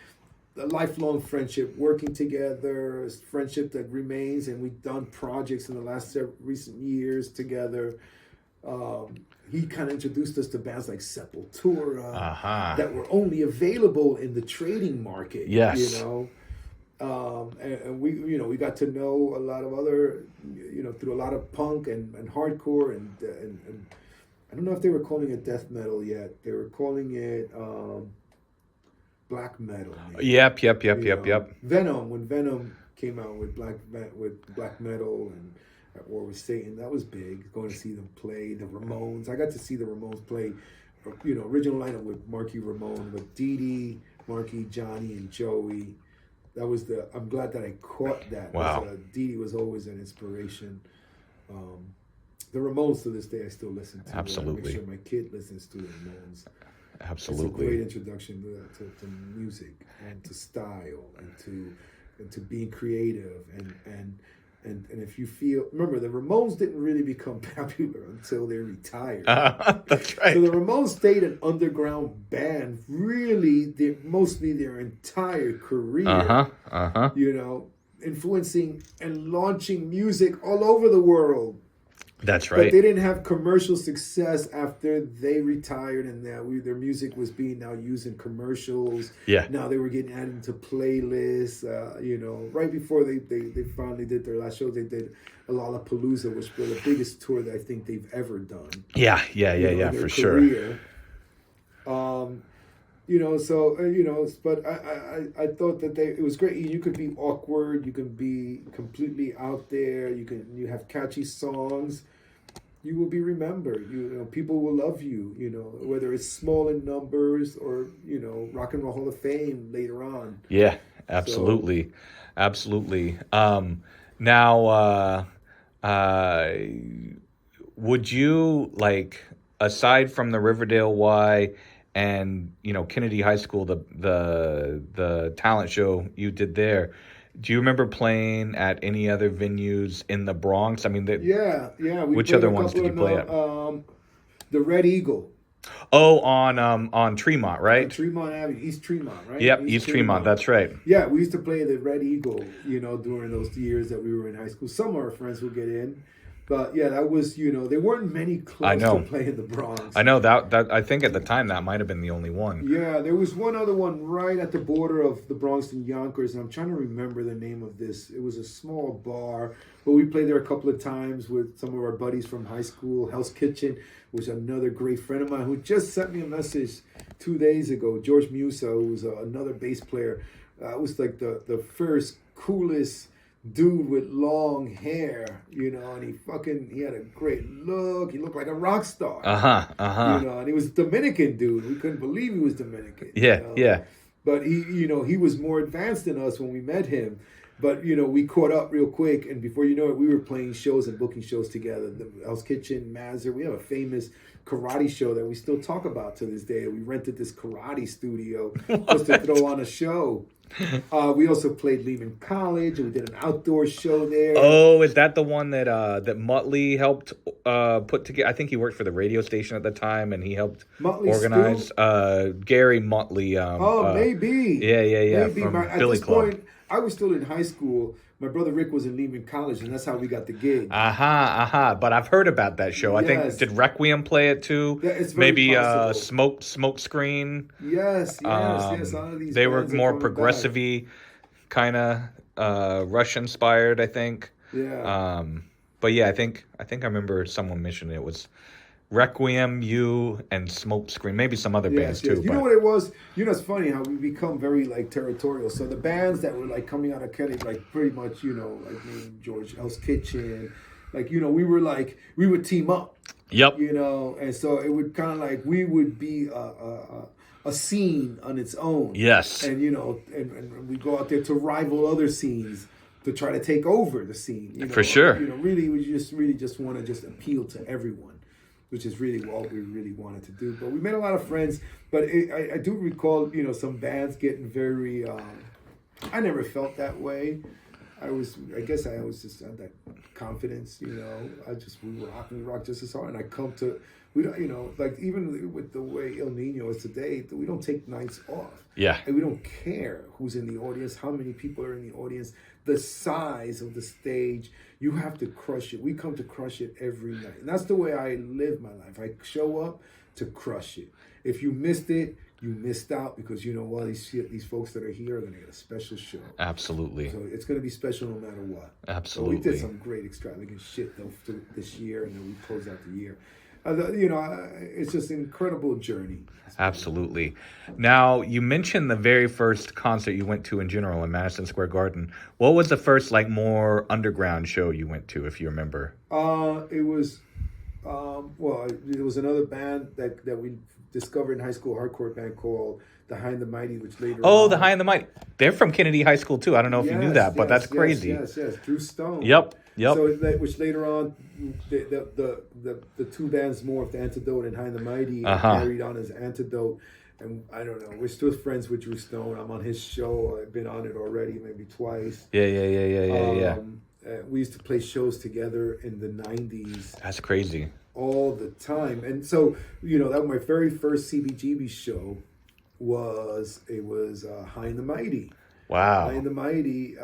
a lifelong friendship, working together, a friendship that remains, and we've done projects in the last recent years together. He kind of introduced us to bands like Sepultura that were only available in the trading market. Yes. You know, and we, you know, we got to know a lot of other, you know, through a lot of punk and hardcore and I don't know if they were calling it death metal yet. They were calling it black metal. Maybe. Yep. Venom, when Venom came out with black metal and at War with Satan, that was big. Going to see them play the Ramones. I got to see the Ramones play, you know, original lineup with Marky Ramone, with Dee Dee, Marky, Johnny, and Joey. That was I'm glad that I caught that. Wow. Dee Dee was always an inspiration. The Ramones, to this day, I still listen to. Absolutely. I make sure my kid listens to the Ramones. Absolutely. It's a great introduction to music and to style and to being creative and if you feel, remember, the Ramones didn't really become popular until they retired. That's right. So the Ramones stayed an underground band really mostly their entire career. You know, influencing and launching music all over the world. That's right. But they didn't have commercial success after they retired, and their music was being now used in commercials. Yeah. Now they were getting added into playlists. You know, right before they finally did their last show, they did a Lollapalooza, which was the biggest tour that I think they've ever done. Yeah, for sure. You know, so you know, but I thought that it was great. You could be awkward, you can be completely out there. You have catchy songs. You will be remembered. You know, people will love you. You know, whether it's small in numbers or you know, Rock and Roll Hall of Fame later on. Yeah, absolutely, absolutely. Now, would you like, aside from the Riverdale Y and you know Kennedy High School, the talent show you did there, do you remember playing at any other venues in the Bronx? I mean, yeah. Which other ones did you play at? The Red Eagle. Oh, on Tremont, right? On Tremont Avenue, East Tremont, right? Yep, East Tremont. That's right. Yeah, we used to play the Red Eagle, you know, during those years that we were in high school. Some of our friends would get in. But yeah, that was, you know, there weren't many clubs to play in the Bronx. I know that I think at the time that might have been the only one. Yeah, there was one other one right at the border of the Bronx and Yonkers, and I'm trying to remember the name of this. It was a small bar, but we played there a couple of times with some of our buddies from high school. Hell's Kitchen was another great friend of mine who just sent me a message 2 days ago. George Musa, who's another bass player, was like the first coolest dude with long hair, you know, and he had a great look. He looked like a rock star. You know, and he was a Dominican dude. We couldn't believe he was Dominican. Yeah, you know? yeah. But he was more advanced than us when we met him. But, you know, we caught up real quick, and before you know it, we were playing shows and booking shows together. The Hell's Kitchen, Mazzer. We have a famous karate show that we still talk about to this day. We rented this karate studio just to throw on a show. We also played Lehman College, and we did an outdoor show there. Oh, is that the one that Muttley helped put together? I think he worked for the radio station at the time, and he helped organize. Gary Muttley. Maybe. Yeah. Maybe. From At Billy this Club. point, I was still in high school. My brother Rick was in Lehman College, and that's how we got the gig. But I've heard about that show. I think, did Requiem play it too? Yeah, it's very Maybe possible. Smoke Screen. Yes. All of these they were bands are more coming progressive-y, kind of Rush inspired, I think. Yeah. But yeah, I think I remember someone mentioning it was Requiem, you, and Smoke Screen. Maybe some other bands too. You know what it was? You know, it's funny how we become very like territorial. So the bands that were like coming out of Kennedy, like pretty much, you know, like me, George, Hell's Kitchen, like, you know, we would team up. Yep. You know, and so it would kind of like we would be a scene on its own. Yes. And you know, and we go out there to rival other scenes to try to take over the scene. You know? For sure. You know, really, we just want to just appeal to everyone. which is really what we really wanted to do. But we made a lot of friends. But I do recall, some bands getting very. I never felt that way. I guess I always just had that confidence, we rock just as hard. And I come to, we don't, like even with the way Ill Niño is today, we don't take nights off. Yeah. And we don't care who's in the audience, how many people are in the audience, the size of the stage. You have to crush it. We come to crush it every night. And that's the way I live my life. I show up to crush it. If you missed it, you missed out, because these folks that are here are going to get a special show. Absolutely. So it's going to be special no matter what. Absolutely. So we did some great extravagant shit though this year, and then we closed out the year. It's just an incredible journey. Absolutely. Now, you mentioned the very first concert you went to in general in Madison Square Garden. What was the first more underground show you went to, if you remember? It was there was another band that we discovered in high school, a hardcore band called The High and the Mighty, which later The High and the Mighty. They're from Kennedy High School too. I don't know if you knew that, but that's crazy. Yes. Drew Stone. Yep. So which later on, the two bands morphed, Antidote and High and the Mighty, carried on as Antidote. And I don't know, we're still friends with Drew Stone. I'm on his show. I've been on it already, maybe twice. Yeah. We used to play shows together in the 90s. That's crazy. All the time. And so, that was my very first CBGB show was High and the Mighty. Wow. High and the Mighty.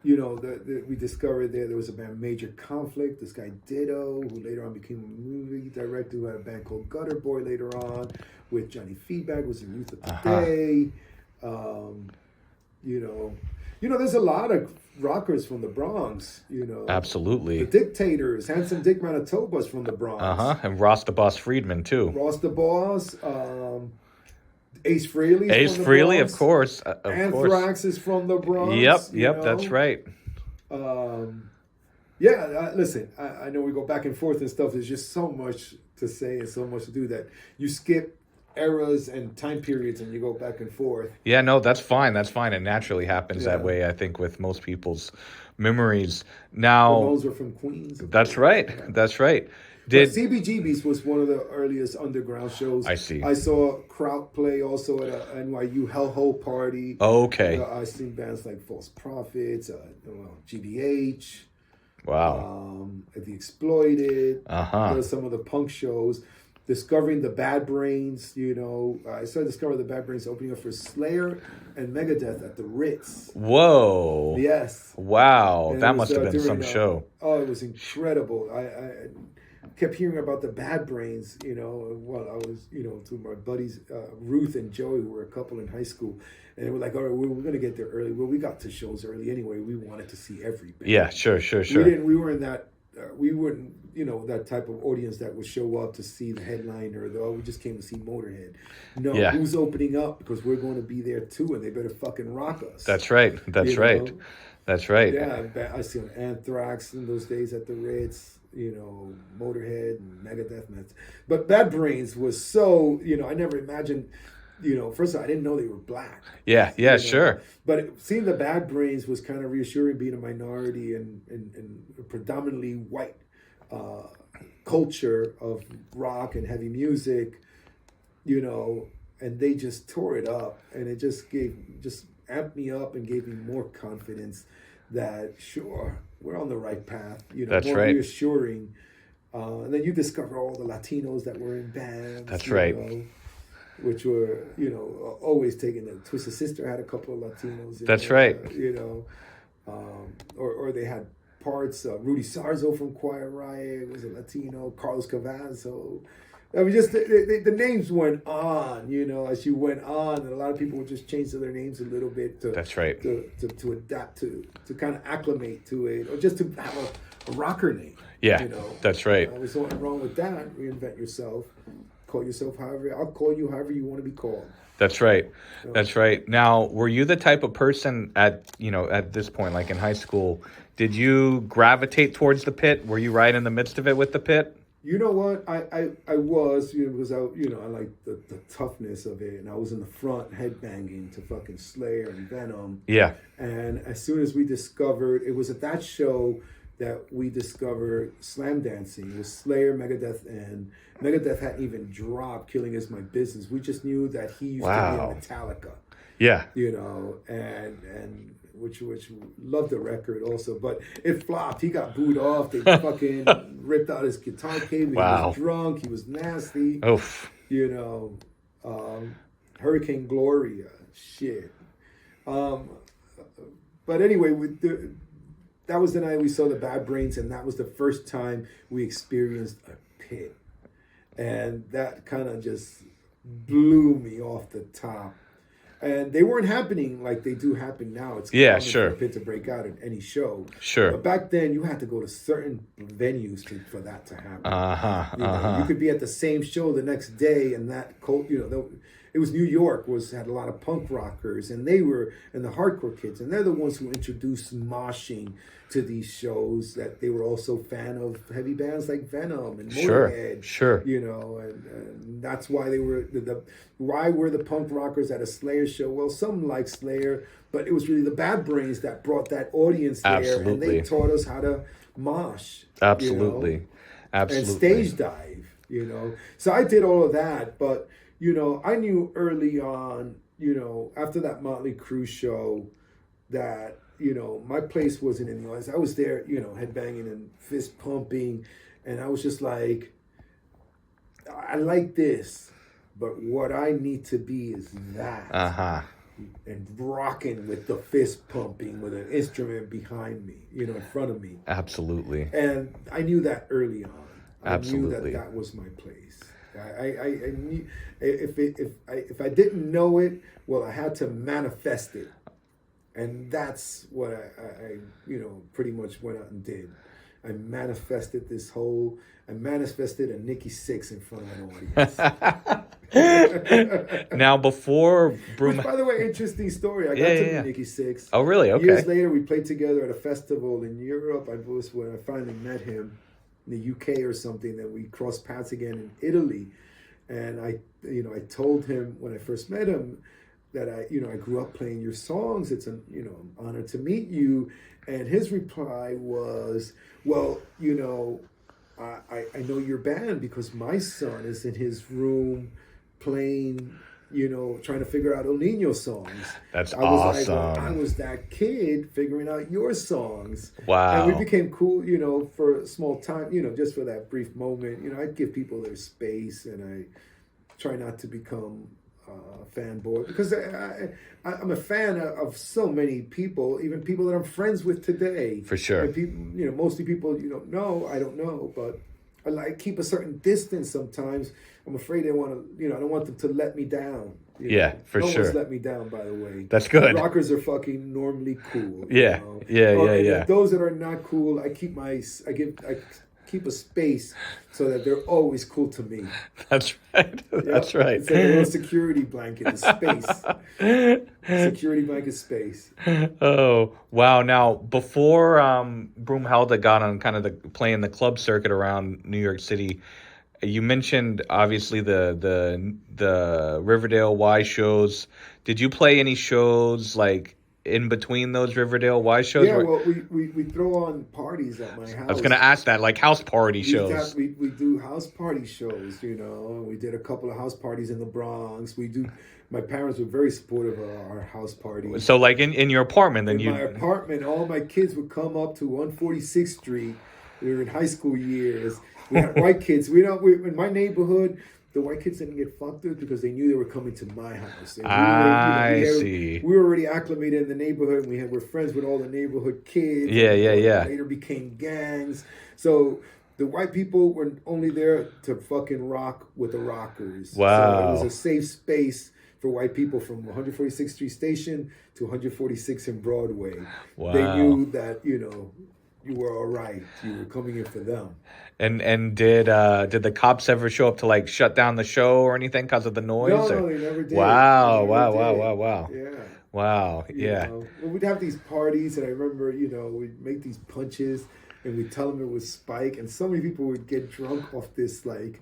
We discovered there was a band, Major Conflict, this guy Ditto, who later on became a movie director, who had a band called Gutter Boy later on, with Johnny Feedback, was in Youth of Today. There's a lot of rockers from the Bronx, Absolutely. The Dictators, Handsome Dick Manitoba's from the Bronx. And Ross the Boss Friedman too. Ross the Boss, Ace Frehley. Ace Frehley, of course. Anthrax is from the Bronx. Yep, that's right. Listen, I know we go back and forth and stuff. There's just so much to say and so much to do that you skip eras and time periods and you go back and forth. Yeah, no, that's fine. It naturally happens that way, I think, with most people's memories. Now, those are from Queens. That's right. CBGB's was one of the earliest underground shows. I see. I saw Kraut play also at a NYU Hellhole party. Okay. I've seen bands like False Prophets, GBH. Wow. The Exploited. Some of the punk shows. Discovering the Bad Brains, I started discovering the Bad Brains opening up for Slayer and Megadeth at the Ritz. Whoa. Yes. Wow. And that must have been some show. Oh, it was incredible. I kept hearing about the Bad Brains, while I was, to my buddies, Ruth and Joey, who were a couple in high school. And they were like, all right, we're going to get there early. Well, we got to shows early anyway. We wanted to see every band. Yeah, sure. We were in that, we weren't, that type of audience that would show up to see the headliner, we just came to see Motorhead. No, who's opening up? Because we're going to be there too, and they better fucking rock us. That's right. That's right. Yeah, I see Anthrax in those days at the Ritz, Motorhead and Megadeth. But Bad Brains was so, I never imagined, first of all, I didn't know they were black. Yeah, sure. But seeing the Bad Brains was kind of reassuring, being a minority and predominantly white culture of rock and heavy music, and they just tore it up, and it just amped me up and gave me more confidence that sure, we're on the right path, That's more right. reassuring. And then you discover all the Latinos that were in bands. That's right. Which were, always taking the Twisted Sister had a couple of Latinos. That's right. Or they had parts. Rudy Sarzo from Quiet Riot was a Latino. Carlos Cavazo. I mean, just the names went on, as you went on, and a lot of people would just change their names a little bit to. That's right. To adapt to kind of acclimate to it, or just to have a rocker name. Yeah, that's right. There's nothing wrong with that. Reinvent yourself. Call yourself however. I'll call you however you want to be called. That's right. That's right. Now, were you the type of person at this point, like in high school, did you gravitate towards the pit? Were you right in the midst of it with the pit? You know what? I was, because I liked the toughness of it, and I was in the front headbanging to fucking Slayer and Venom. Yeah. And as soon as we discovered, it was at that show that we discovered slam dancing. It was Slayer, Megadeth, and Megadeth hadn't even dropped Killing Is My Business. We just knew that he used to be in Metallica. Yeah. You know, and which loved the record also, but it flopped. He got booed off. They fucking ripped out his guitar cable. Wow. He was drunk. He was nasty. Oof. You know, Hurricane Gloria, shit. But anyway, that was the night we saw the Bad Brains, and that was the first time we experienced a pit, and that kind of just blew me off the top. And they weren't happening like they do happen now. It's common for a pit to break out at any show. Sure. But back then, you had to go to certain venues for that to happen. You could be at the same show the next day, and that it was New York had a lot of punk rockers, and the hardcore kids, and they're the ones who introduced moshing to these shows. That they were also fan of heavy bands like Venom and Motorhead. Sure. You know, and that's why they were why were the punk rockers at a Slayer show? Well, some like Slayer, but it was really the Bad Brains that brought that audience there, and they taught us how to mosh. Absolutely. And stage dive. You know, so I did all of that, but. You know, I knew early on, you know, after that Motley Crue show that, you know, my place wasn't in the audience. I was there, you know, headbanging and fist pumping. And I was just like, I like this, but what I need to be is that. And rocking with the fist pumping with an instrument behind me, you know, in front of me. Absolutely. And I knew that early on. I knew that was my place. I knew if I didn't know it, well, I had to manifest it, and that's what I you know pretty much went out and did. I manifested a Nikki Sixx in front of an audience. Now, before Broom, which, by the way, interesting story. I got to meet Nikki Sixx. Oh, really? Okay. Years later, we played together at a festival in Europe. I was when I finally met him. In the UK or something, that we crossed paths again in Italy, and I told him when I first met him that I grew up playing your songs. It's an honor to meet you, and his reply was, well, you know, I know your band because my son is in his room playing. You know, trying to figure out Ill Niño songs. That's awesome. I was that kid figuring out your songs. Wow. And we became cool, you know, for a small time, you know, just for that brief moment. You know, I'd give people their space, and I try not to become a fanboy because I'm a fan of so many people, even people that I'm friends with today. For sure. And people, you know, mostly people you don't know, I don't know, but I keep a certain distance sometimes. I'm afraid they want to, you know, I don't want them to let me down. For sure. No one's let me down, by the way. That's good. Rockers are fucking normally cool. Yeah, you know? And those that are not cool, I keep a space so that they're always cool to me. That's right. That's right. It's like a little security blanket, space. Security blanket space. Oh, wow. Now, before Broom Hellda got on kind of playing the club circuit around New York City, you mentioned obviously the Riverdale Y shows. Did you play any shows like in between those Riverdale Y shows? Yeah, well, we throw on parties at my house. I was going to ask that, like house party shows. We do house party shows, you know. We did a couple of house parties in the Bronx. My parents were very supportive of our house parties. So like in your apartment, then my apartment, all my kids would come up to 146th Street. We were in high school years. We had white kids. In my neighborhood, the white kids didn't get fucked with because they knew they were coming to my house. And we were already acclimated in the neighborhood. And we're friends with all the neighborhood kids. Later became gangs. So the white people were only there to fucking rock with the rockers. Wow. So it was a safe space for white people from 146th Street Station to 146th and Broadway. Wow. They knew that, you know, you were all right. You were coming in for them. And did the cops ever show up to like shut down the show or anything because of the noise? No, they never did. Wow. Yeah. Wow. Yeah. Well, we'd have these parties, and I remember, you know, we'd make these punches, and we'd tell them it was Spike, and so many people would get drunk off this, like,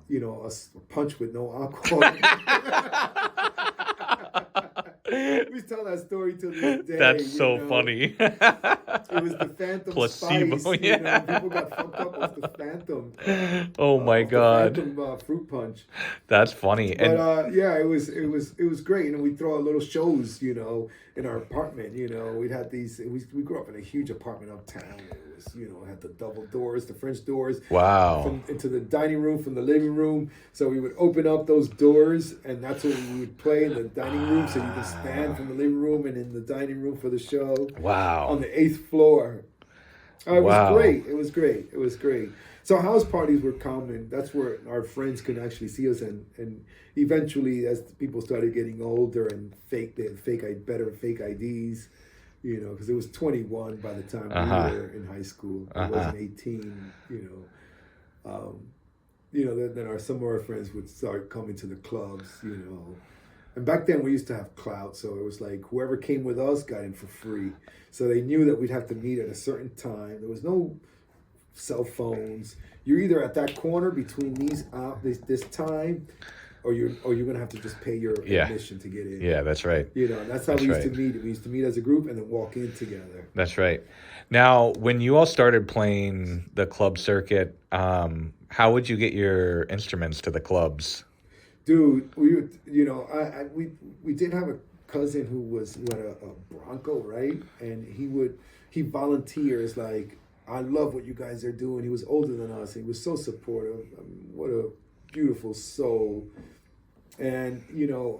you know, a punch with no alcohol. We tell that story to this day. That's so funny. It was the Phantom Placebo, Spice. yeah. People got fucked up with the Phantom. Oh my of God. The Phantom fruit punch. That's funny. But And yeah, it was great. And we'd throw out little shows, in our apartment. We'd had these. We grew up in a huge apartment uptown. It was, it had the double doors, the French doors. wow. Into the dining room from the living room. So we would open up those doors, and that's what we would play in the dining room. So you could stand from the living room and in the dining room for the show. Wow. On the 8th floor. It Wow. was great. It was great. It was great. So house parties were common. That's where our friends could actually see us, and eventually, as people started getting older and they had better fake IDs, because it was 21 by the time we were in high school. It wasn't 18. Then some of our friends would start coming to the clubs. And back then we used to have clout, so it was like whoever came with us got in for free. So they knew that we'd have to meet at a certain time. There was no cell phones. You're either at that corner between this time, or you're gonna have to just pay your admission to get in. Yeah, that's right. And that's how we used to meet. We used to meet as a group and then walk in together. That's right. Now, when you all started playing the club circuit, how would you get your instruments to the clubs? Dude, we did have a cousin who had a Bronco, right? And he volunteers like, I love what you guys are doing. He was older than us. He was so supportive. What a beautiful soul. And,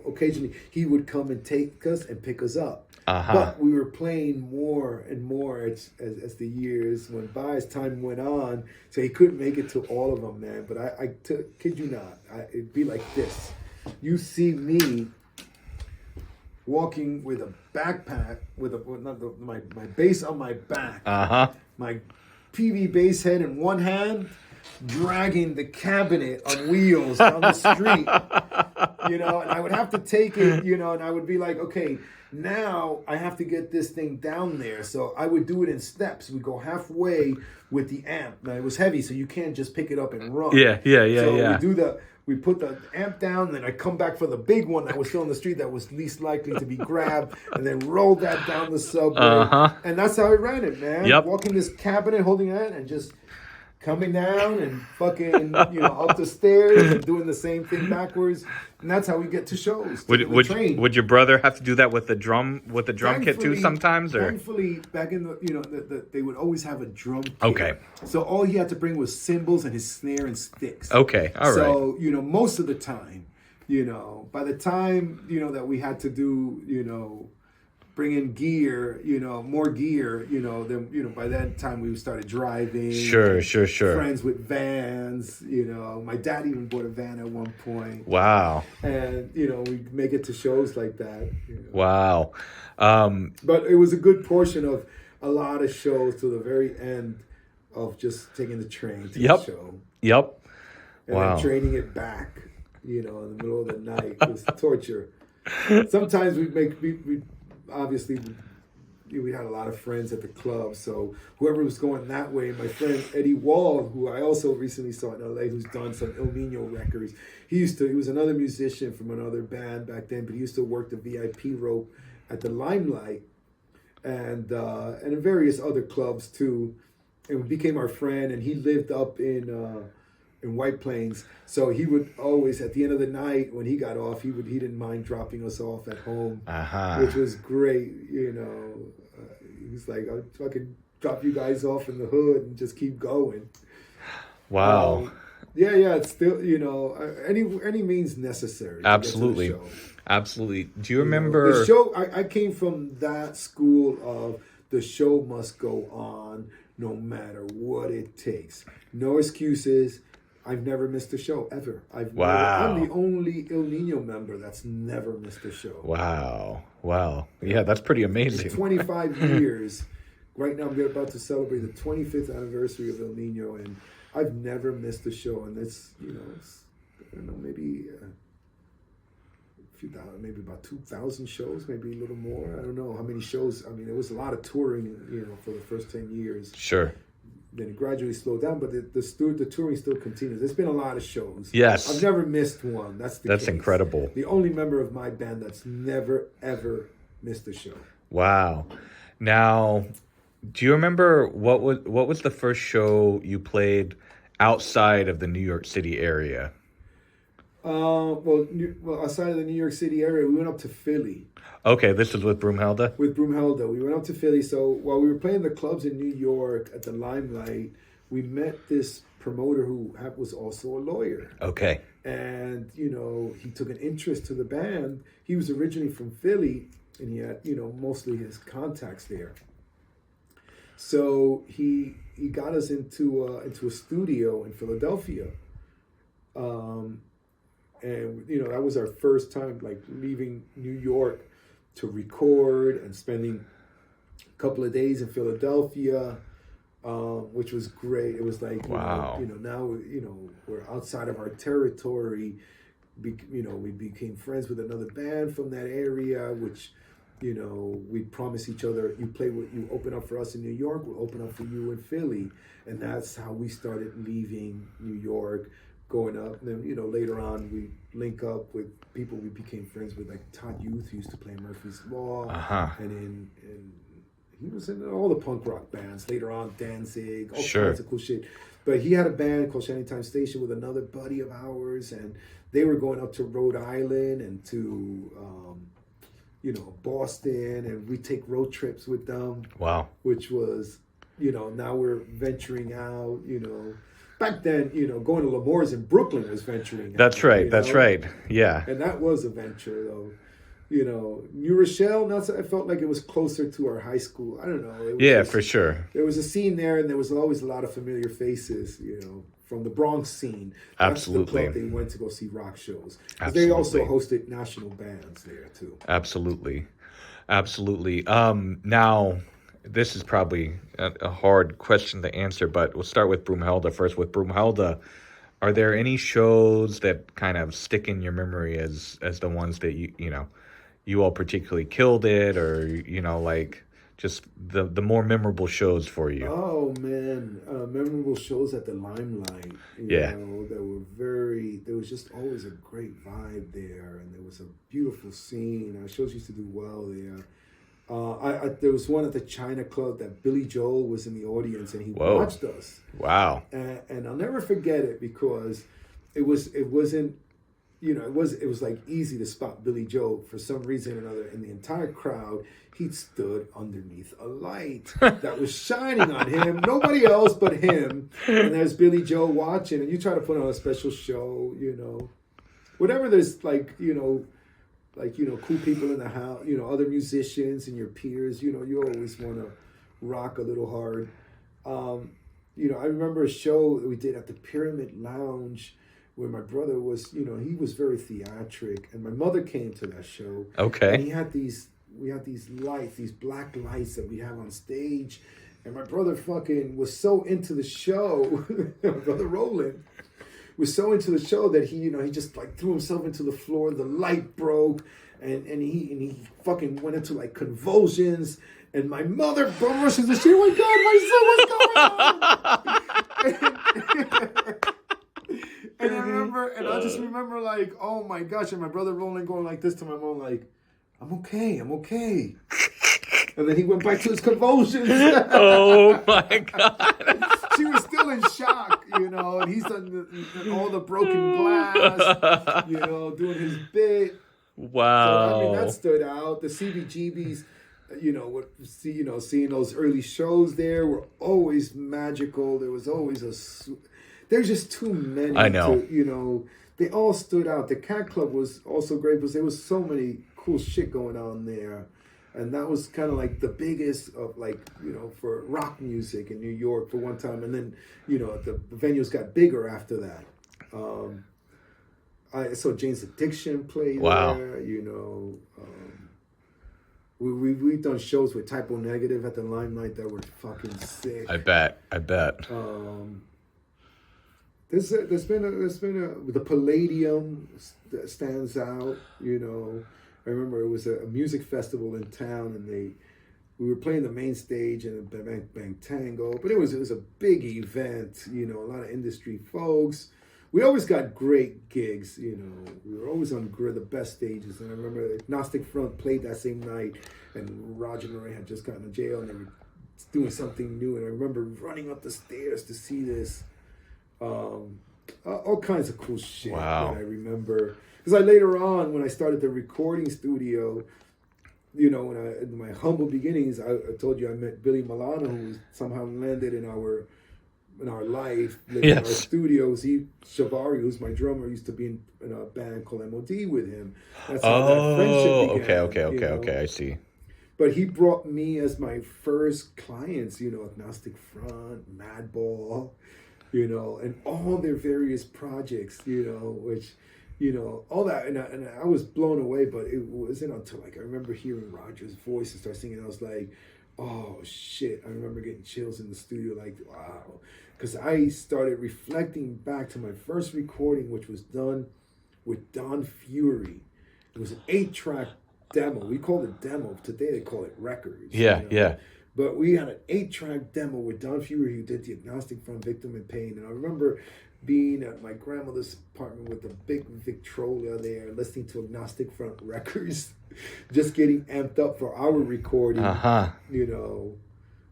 occasionally he would come and take us and pick us up. But we were playing more and more as the years went by, as time went on. So he couldn't make it to all of them, man. But I kid you not, it'd be like this. You see me walking with a backpack, with my bass on my back, my PV bass head in one hand, dragging the cabinet on wheels down the street, and I would have to take it, and I would be like, okay, now I have to get this thing down there. So I would do it in steps. We go halfway with the amp. Now it was heavy, so you can't just pick it up and run. So we put the amp down, then I come back for the big one that was still on the street that was least likely to be grabbed, and then roll that down the subway. And that's how I ran it, man. Yep. Walking this cabinet, holding it, and just coming down and fucking, up the stairs and doing the same thing backwards. And that's how we get to shows. Would your brother have to do that with the drum kit too sometimes? Or thankfully, back in they would always have a drum kit. Okay. So all he had to bring was cymbals and his snare and sticks. Okay, all right. So, most of the time, by the time, that we had to do, bring in gear, more gear, then, by that time we started driving. Sure. Friends with vans, my dad even bought a van at one point. Wow. And, we make it to shows like that. Wow. But it was a good portion of a lot of shows to the very end of just taking the train to the show. Yep. And then training it back, in the middle of the night. It was torture. Sometimes obviously, we had a lot of friends at the club, so whoever was going that way, my friend Eddie Wall, who I also recently saw in LA, who's done some Ill Niño records, he was another musician from another band back then, but he used to work the VIP rope at the Limelight and in various other clubs too, and became our friend, and he lived up in White Plains. So he would always, at the end of the night when he got off, he didn't mind dropping us off at home, which was great. He was like, I'll fucking drop you guys off in the hood and just keep going. Wow. It's still, any means necessary. Absolutely. To get to the show. Absolutely. Do you remember the show? I came from that school of the show must go on no matter what it takes. No excuses. I've never missed a show, ever. I'm the only Ill Niño member that's never missed a show. Wow. Yeah, that's pretty amazing. In 25 years. Right now, I'm about to celebrate the 25th anniversary of Ill Niño, and I've never missed a show. And it's, I don't know, maybe a few thousand, maybe about 2,000 shows, maybe a little more. I don't know how many shows. I mean, there was a lot of touring, for the first 10 years. Sure. Then it gradually slowed down, but the touring still continues. There's been a lot of shows. Yes. I've never missed one. That's case. Incredible. The only member of my band that's never, ever missed a show. Wow. Now, Do you remember what was the first show you played outside of the New York City area? Well, outside of the New York City area, we went up to Philly Okay, this is with Broom Hellda. with Broom Hellda. We went up to Philly. So while we were playing the clubs in New York at the Limelight, we met this promoter who was also a lawyer. Okay. And, he took an interest to the band. He was originally from Philly, and he had, mostly his contacts there. So he got us into a studio in Philadelphia. And, that was our first time, like, leaving New York to record and spending a couple of days in Philadelphia, which was great. It was like, wow. Now, we're outside of our territory. We became friends with another band from that area, which, we promised each other, you open up for us in New York, we'll open up for you in Philly. And that's how we started leaving New York, going up. And then, later on, we link up with people we became friends with, like Todd Youth, who used to play Murphy's Law. Uh-huh. And he was in all the punk rock bands. Later on, Danzig, all Sure. kinds of cool shit. But he had a band called Shantytown Station with another buddy of ours, and they were going up to Rhode Island and to, Boston, and we take road trips with them. Wow. Which was, now we're venturing out, Back then, going to L'Amour's in Brooklyn was venturing out. That's right. That's right. Yeah. And that was a venture, though. New Rochelle, I felt like it was closer to our high school. I don't know. Yeah, for sure. There was a scene there, and there was always a lot of familiar faces, from the Bronx scene. That's Absolutely. the club they went to go see rock shows. They also hosted national bands there, too. Absolutely. Now, this is probably a hard question to answer, but we'll start with Broom Hellda first. With Broom Hellda, are there any shows that kind of stick in your memory as the ones that you all particularly killed it, or like just the more memorable shows for you? Oh man, memorable shows at the Limelight. There was just always a great vibe there, and there was a beautiful scene. Our shows used to do well there. There was one at the China Club that Billy Joel was in the audience, and he watched us. Wow! And I'll never forget it, because it wasn't. It was like easy to spot Billy Joel for some reason or another. In the entire crowd, he stood underneath a light that was shining on him. Nobody else but him. And there's Billy Joel watching, and you try to put on a special show, whatever. There's cool people in the house, other musicians and your peers. You always want to rock a little hard. I remember a show that we did at the Pyramid Lounge, where my brother was, he was very theatric, and my mother came to that show. Okay. And we had these lights, these black lights that we have on stage, and my brother fucking was so into the show, my brother Roland was so into the show that he just like threw himself into the floor, the light broke, and he fucking went into like convulsions, and my mother rushes the shit. Oh my God, my son, what's going on? And I just remember, like, oh my gosh, and my brother Roland going like this to my mom, like, I'm okay. And then he went back to his convulsions. Oh my God. She was still in shock, and he's done all the broken glass, doing his bit. Wow. So, that stood out. The CBGBs, seeing those early shows there were always magical. There was always there's just too many. I know. They all stood out. The Cat Club was also great because there was so many cool shit going on there. And that was kind of like the biggest of for rock music in New York for one time. And then, the venues got bigger after that. I saw Jane's Addiction play there, We've done shows with Typo Negative at the Limelight that were fucking sick. I bet. There's been the Palladium that stands out. I remember it was a music festival in town, and we were playing the main stage in a Bang Tango, but it was a big event. A lot of industry folks. We always got great gigs. We were always on the best stages. And I remember Agnostic Front played that same night, and Roger Murray had just gotten to jail, and they were doing something new. And I remember running up the stairs to see this. All kinds of cool shit Wow. that I remember. Because later on, when I started the recording studio, you know, in my humble beginnings, I told you I met Billy Milano, who somehow landed in our life, lived in our studios. Shavari, who's my drummer, used to be in a band called MOD with him. That's how that friendship began. Okay, I see. But he brought me as my first clients, you know, Agnostic Front, Madball, you know, and all their various projects, you know, which, you know, all that. And I was blown away, but it wasn't until, like, I remember hearing Roger's voice and start singing. I was like, oh, shit. I remember getting chills in the studio, like, wow. Because I started reflecting back to my first recording, which was done with Don Fury. It was an 8-track demo. We called it demo. Today they call it records. Yeah, you know? yeah. But we had an 8-track demo with Don Fury, who did the Agnostic Front, Victim and Pain. And I remember being at my grandmother's apartment with a big Victrola there, listening to Agnostic Front records, just getting amped up for our recording, you know,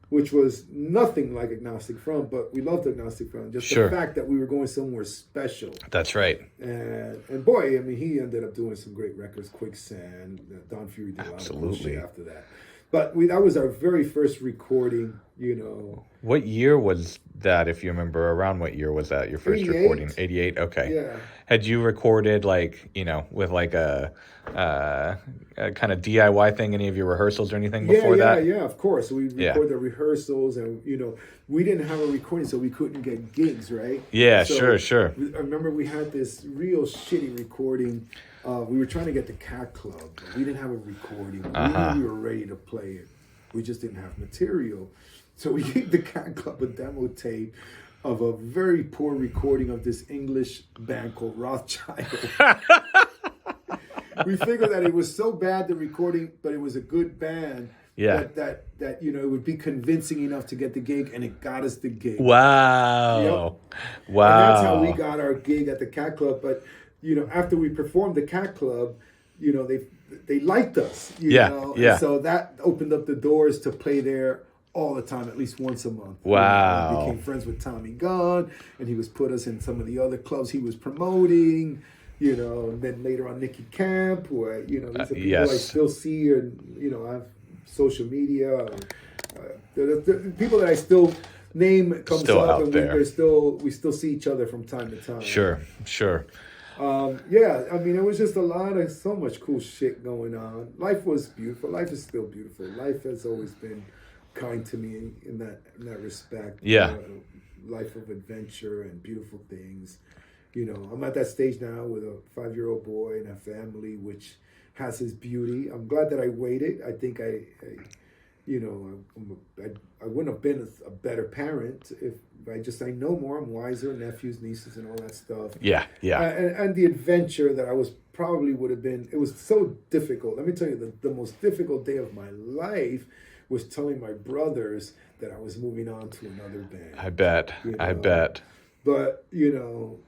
which was nothing like Agnostic Front, but we loved Agnostic Front. Just the fact that we were going somewhere special. That's right. And boy, I mean, he ended up doing some great records. Quicksand, Don Fury did a lot of cool shit after that. But that was our very first recording, you know. What year was that, if you remember? Around what year was that, your first 88. recording? 88? Okay. Yeah. Had you recorded, like, you know, with like a kind of DIY thing, any of your rehearsals or anything before that? Yeah, of course. We recorded the rehearsals, and, you know, we didn't have a recording, so we couldn't get gigs, right? Yeah, so sure. I remember we had this real shitty recording. We were trying to get the Cat Club. But we didn't have a recording. We knew we were ready to play it. We just didn't have material. So we gave the Cat Club a demo tape of a very poor recording of this English band called Rothschild. We figured that it was so bad, the recording, but it was a good band. Yeah. That you know, it would be convincing enough to get the gig, and it got us the gig. Wow. Yep. Wow. And that's how we got our gig at the Cat Club. But, you know, after we performed the Cat Club, you know, they liked us. You know? Yeah. And so that opened up the doors to play there all the time, at least once a month. Wow. You know, I became friends with Tommy Gunn, and he was put us in some of the other clubs he was promoting. You know, and then later on Nicky Camp, where, you know, these are people I still see, and, you know, I have social media. The people that I still name comes still up, out and there. we still see each other from time to time. Sure. Yeah, I mean, it was just so much cool shit going on. Life was beautiful. Life is still beautiful. Life has always been kind to me in that respect. Yeah. Life of adventure and beautiful things. You know, I'm at that stage now with a 5-year-old boy and a family, which has his beauty. I'm glad that I waited. I think I wouldn't have been a better parent if I know more. I'm wiser, nephews, nieces, and all that stuff. Yeah. And the adventure that I would have been, it was so difficult. Let me tell you, the most difficult day of my life was telling my brothers that I was moving on to another band. I bet. You know? I bet. But, you know,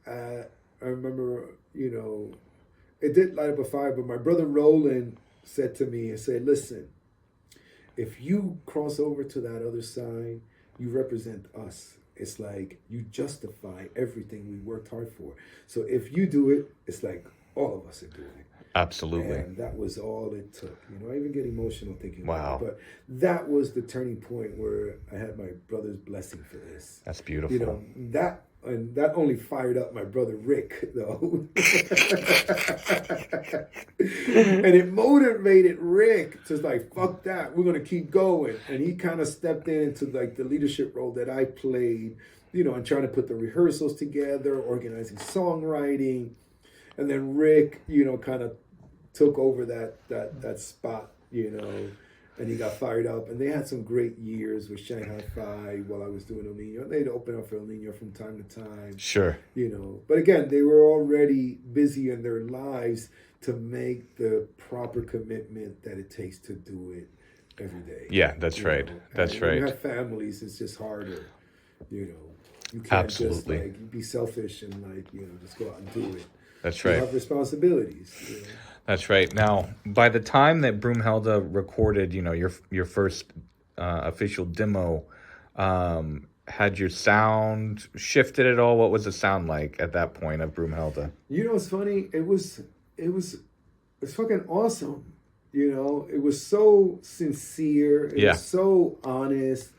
I remember, you know, it did light up a fire, but my brother Roland said to me, listen, if you cross over to that other side, you represent us. It's like you justify everything we worked hard for. So if you do it, it's like all of us are doing it. Absolutely. And that was all it took. You know, I even get emotional thinking wow. about it. But that was the turning point where I had my brother's blessing for this. That's beautiful. You know, that only fired up my brother Rick, though. And it motivated Rick to like, fuck that, we're going to keep going. And he kind of stepped into like the leadership role that I played, you know, and trying to put the rehearsals together, organizing songwriting. And then Rick, you know, kind of took over that spot, you know, and he got fired up. And they had some great years with Shanghai Five while I was doing Ill Niño. They'd open up for Ill Niño from time to time. Sure. You know, but again, they were already busy in their lives to make the proper commitment that it takes to do it every day. Yeah, that's right. That's right. When you have families, it's just harder, you know. You can't Absolutely. just like be selfish and like, you know, just go out and do it. That's right. You have responsibilities. You know? That's right. Now, by the time that Broom Hellda recorded, you know, your first official demo, had your sound shifted at all? What was the sound like at that point of Broom Hellda? You know, it's funny. It's fucking awesome. You know, it was so sincere. It was so honest.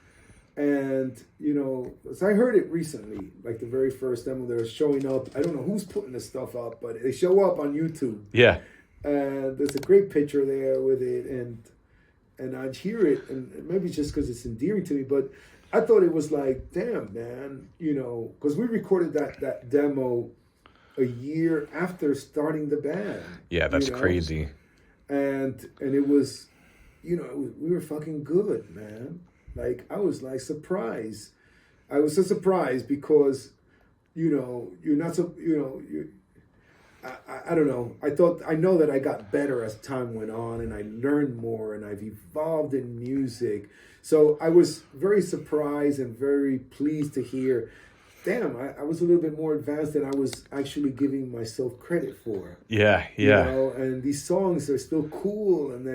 And, you know, so I heard it recently, like the very first demo, they're showing up. I don't know who's putting this stuff up, but they show up on YouTube. Yeah. And there's a great picture there with it. And I'd hear it, and maybe it's just because it's endearing to me, but I thought it was like, damn, man, you know, because we recorded that demo a year after starting the band. Yeah, that's crazy. And it was, you know, we were fucking good, man. Like, I was like surprised. I was so surprised because, you know, you're not so, you know, I don't know. I know that I got better as time went on, and I learned more, and I've evolved in music. So I was very surprised and very pleased to hear, damn, I was a little bit more advanced than I was actually giving myself credit for. Yeah. You know, and these songs are still cool, and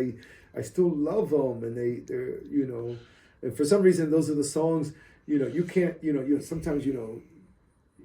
I still love them, and they're, you know, and for some reason, those are the songs, you know, you can't, you know, sometimes, you know,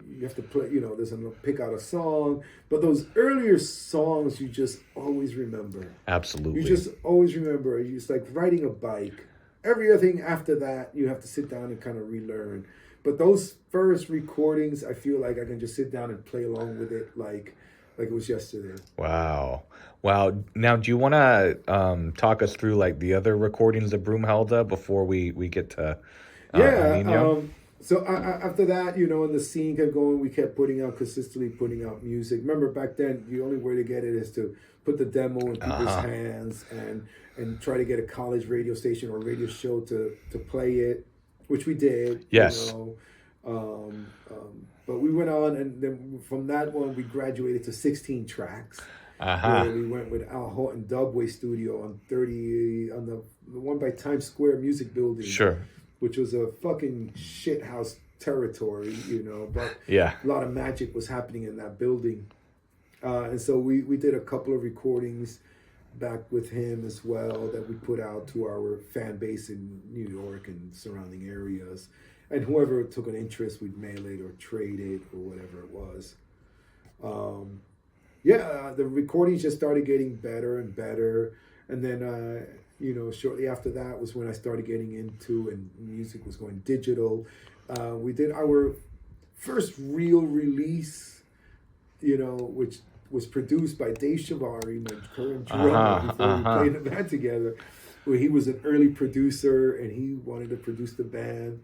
you have to play, you know, pick out a song, but those earlier songs you just always remember. Absolutely. You just always remember. It's like riding a bike. Everything after that, you have to sit down and kind of relearn. But those first recordings, I feel like I can just sit down and play along with it like it was yesterday. Wow. Now, do you want to talk us through like the other recordings of Broom Hellda before we get to Nino? So after that, you know, and the scene kept going, we kept consistently putting out music. Remember back then, the only way to get it is to put the demo in people's hands and try to get a college radio station or radio show to play it, which we did. Yes. You know, but we went on, and then from that one, we graduated to 16 tracks. Where we went with Al Horton Dubway Studio on the one by Times Square Music Building. Sure. Which was a fucking shithouse territory, you know, but a lot of magic was happening in that building. And so we did a couple of recordings back with him as well that we put out to our fan base in New York and surrounding areas. And whoever took an interest, we'd mail it or trade it or whatever it was. The recordings just started getting better and better. And then, you know, shortly after that was when I started getting into, and music was going digital. We did our first real release, you know, which was produced by Dave Shivari, my current drummer, before we played the band together, where he was an early producer and he wanted to produce the band.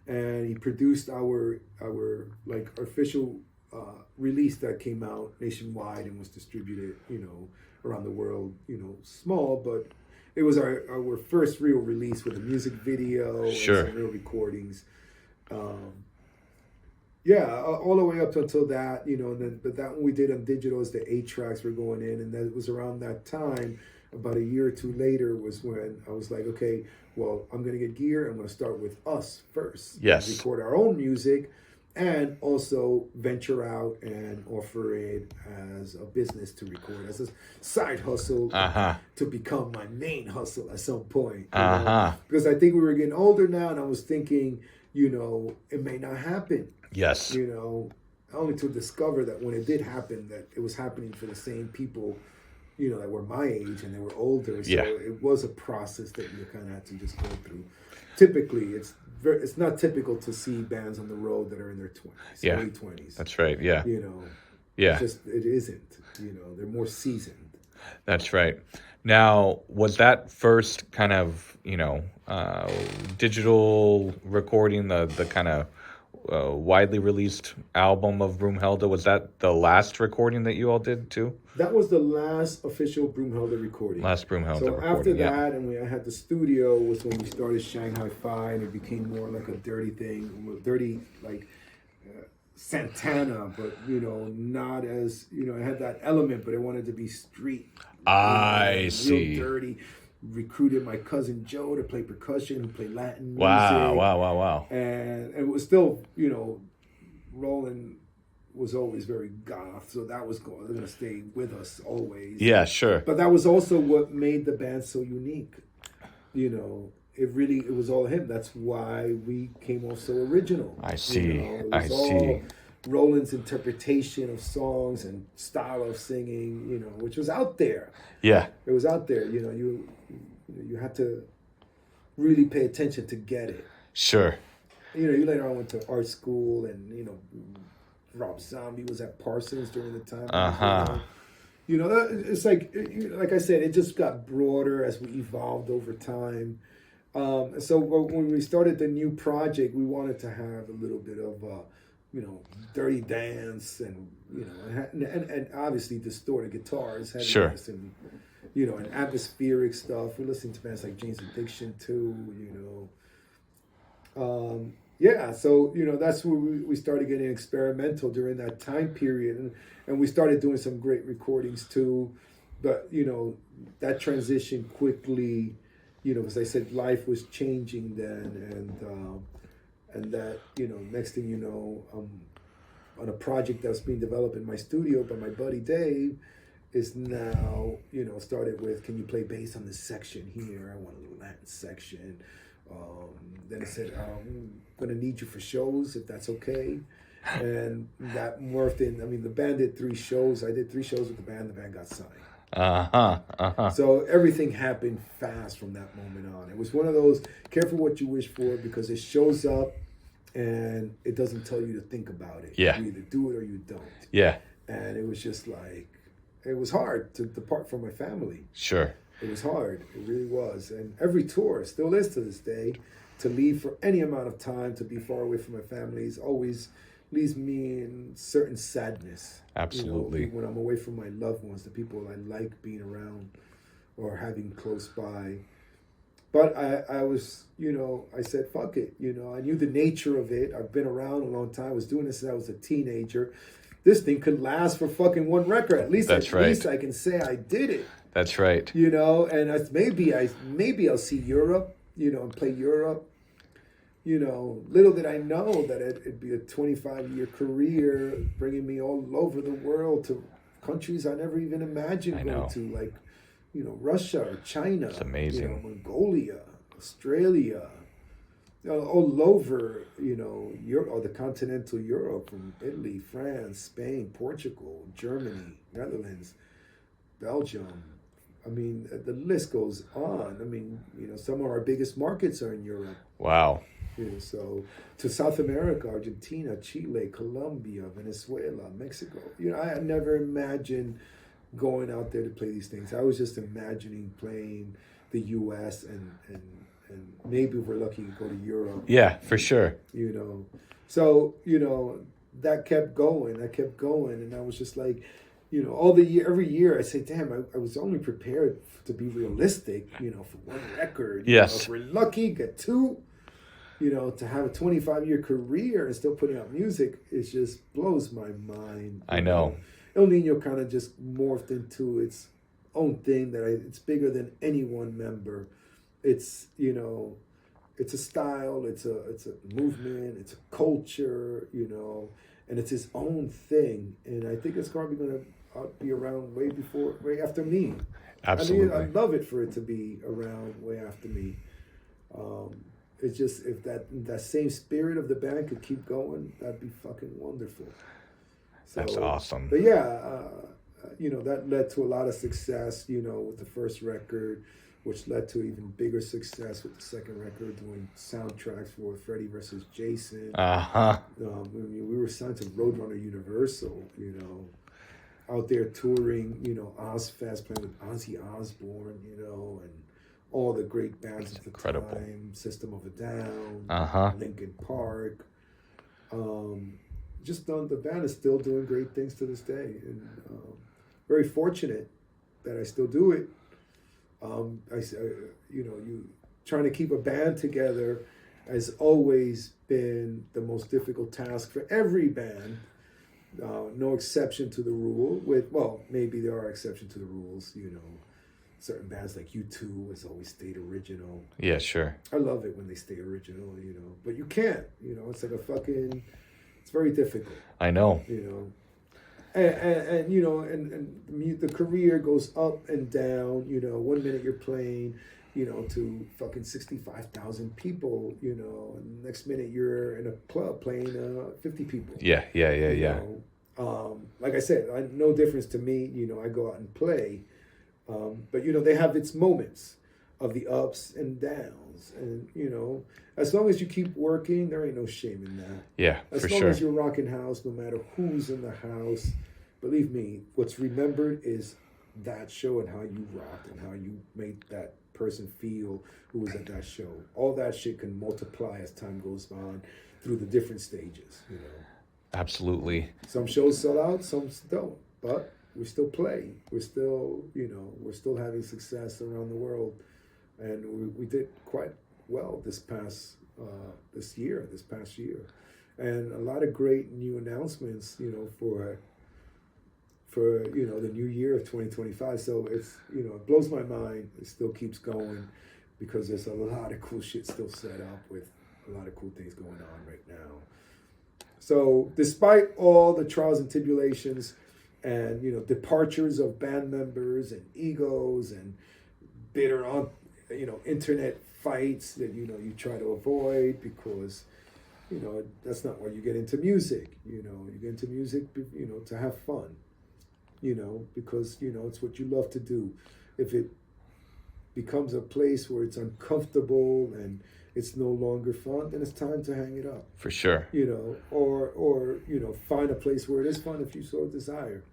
And he produced our like official release that came out nationwide and was distributed, you know, around the world, you know, small, but it was our first real release with a music video and some real recordings. All the way up until that, you know, and then, but that one we did on digital as the 8 tracks were going in, and that was around that time, about a year or two later, was when I was like, okay, well, I'm going to get gear. I'm going to start with us first. Yes. Record our own music and also venture out and offer it as a business to record, as a side hustle to become my main hustle at some point. You know? Because I think we were getting older now, and I was thinking, you know, it may not happen. Yes. You know, only to discover that when it did happen, that it was happening for the same people, you know, that were my age and they were older. So it was a process that you kind of had to just go through. Typically, it's not typical to see bands on the road that are in their 20s, late 20s. That's right. Yeah. You know. Yeah. It isn't. You know, they're more seasoned. That's right. Now, was that first kind of, you know, digital recording, the kind of widely released album of Broom Hellda, was that the last recording that you all did too? That was the last official Broom Hellda recording. Last Broom Hellda recording. So after that, and I had the studio, was when we started Shanghai Fi, and it became more like a dirty thing, dirty like Santana, but you know, not as, you know, it had that element, but it wanted to be street. I see. Real dirty. Recruited my cousin Joe to play percussion, play Latin music. Wow. And it was still, you know, Roland was always very goth, so that was going to stay with us always. Yeah, sure. But that was also what made the band so unique, you know. it was all him. That's why we came off so original. I see. It I was see. all Roland's interpretation of songs and style of singing, which was out there. Yeah. It was out there. You had to really pay attention to get it. Sure. You later on went to art school, and Rob Zombie was at Parsons during the time. It's like I said, it just got broader as we evolved over time. So when we started the new project, we wanted to have a little bit of dirty dance and and obviously distorted guitars, heaviness, Sure. and atmospheric stuff. We listened to bands like Jane's Addiction too, so that's where we started getting experimental during that time period, and we started doing some great recordings too. But that transition quickly, as I said, life was changing then, and that next thing you know, on a project that's being developed in my studio by my buddy Dave, is now started with, can you play bass on this section here? I want a little Latin section. Then it said, I'm gonna need you for shows if that's okay. And that morphed in. I mean, the band did 3 shows. I did 3 shows with the band. The band got signed. So everything happened fast from that moment on. It was one of those, careful what you wish for, because it shows up and it doesn't tell you to think about it. Yeah. You either do it or you don't. Yeah. And it was just like, it was hard to depart from my family. Sure. It was hard. It really was. And every tour still is to this day. To leave for any amount of time, to be far away from my family, always leaves me in certain sadness. Absolutely. When I'm away from my loved ones, the people I like being around or having close by. But I was, I said, fuck it. I knew the nature of it. I've been around a long time. I was doing this since I was a teenager. This thing could last for fucking 1 record. At least I can say I did it. That's right. And maybe I'll see Europe, and play Europe. Little did I know that it'd be a 25-year career, bringing me all over the world to countries I never even imagined going to, like, Russia or China. It's amazing. Mongolia, Australia, all over, Europe, or the continental Europe, from Italy, France, Spain, Portugal, Germany, Netherlands, Belgium. I mean, the list goes on. I mean, some of our biggest markets are in Europe. Wow. So to South America, Argentina, Chile, Colombia, Venezuela, Mexico. I had never imagined going out there to play these things. I was just imagining playing the U.S. and maybe if we're lucky to go to Europe. Yeah, for sure. So that kept going. And I was just like, every year I say, damn, I was only prepared to be realistic, for 1 record. Yes. If we're lucky, get 2. To have a 25-year career and still putting out music, it just blows my mind. I know. Ill Niño kind of just morphed into its own thing it's bigger than any one member. It's, it's a style, it's a movement, it's a culture, and it's its own thing. And I think it's probably going to be around way after me. Absolutely. I'd love it for it to be around way after me. It's just, if that same spirit of the band could keep going, that'd be fucking wonderful. So, that's awesome. But yeah, that led to a lot of success, with the first record, which led to even bigger success with the second record, doing soundtracks for Freddy vs. Jason. We were signed to Roadrunner Universal, out there touring, Ozfest, playing with Ozzy Osbourne, and all the great bands at the time, System of a Down, Linkin Park. The band is still doing great things to this day, and very fortunate that I still do it. Trying to keep a band together has always been the most difficult task for every band. No exception to the rule. Maybe there are exceptions to the rules, Certain bands like U2 has always stayed original. Yeah, sure. I love it when they stay original, but you can't, it's like it's very difficult. I know. And the career goes up and down, 1 minute you're playing to fucking 65,000 people, and next minute you're in a club playing 50 people. Yeah. Like I said, no difference to me. I go out and play, but they have its moments of the ups and downs, and as long as you keep working, there ain't no shame in that. Yeah, as for long sure. as you're rocking house, no matter who's in the house, believe me, what's remembered is that show and how you rocked and how you made that person feel who was at that show. All that shit can multiply as time goes on through the different stages. Absolutely. Some shows sell out, some don't, but we still play. We're still, we're still having success around the world, and we did quite well this past year, and a lot of great new announcements, for the new year of 2025. So it's it blows my mind. It still keeps going because there's a lot of cool shit still set up with a lot of cool things going on right now. So despite all the trials and tribulations and departures of band members and egos and bitter on internet fights that you try to avoid because that's not why you get into music. You get into music to have fun. Because it's what you love to do. If it becomes a place where it's uncomfortable and it's no longer fun, then it's time to hang it up. For sure. Or find a place where it is fun if you so desire.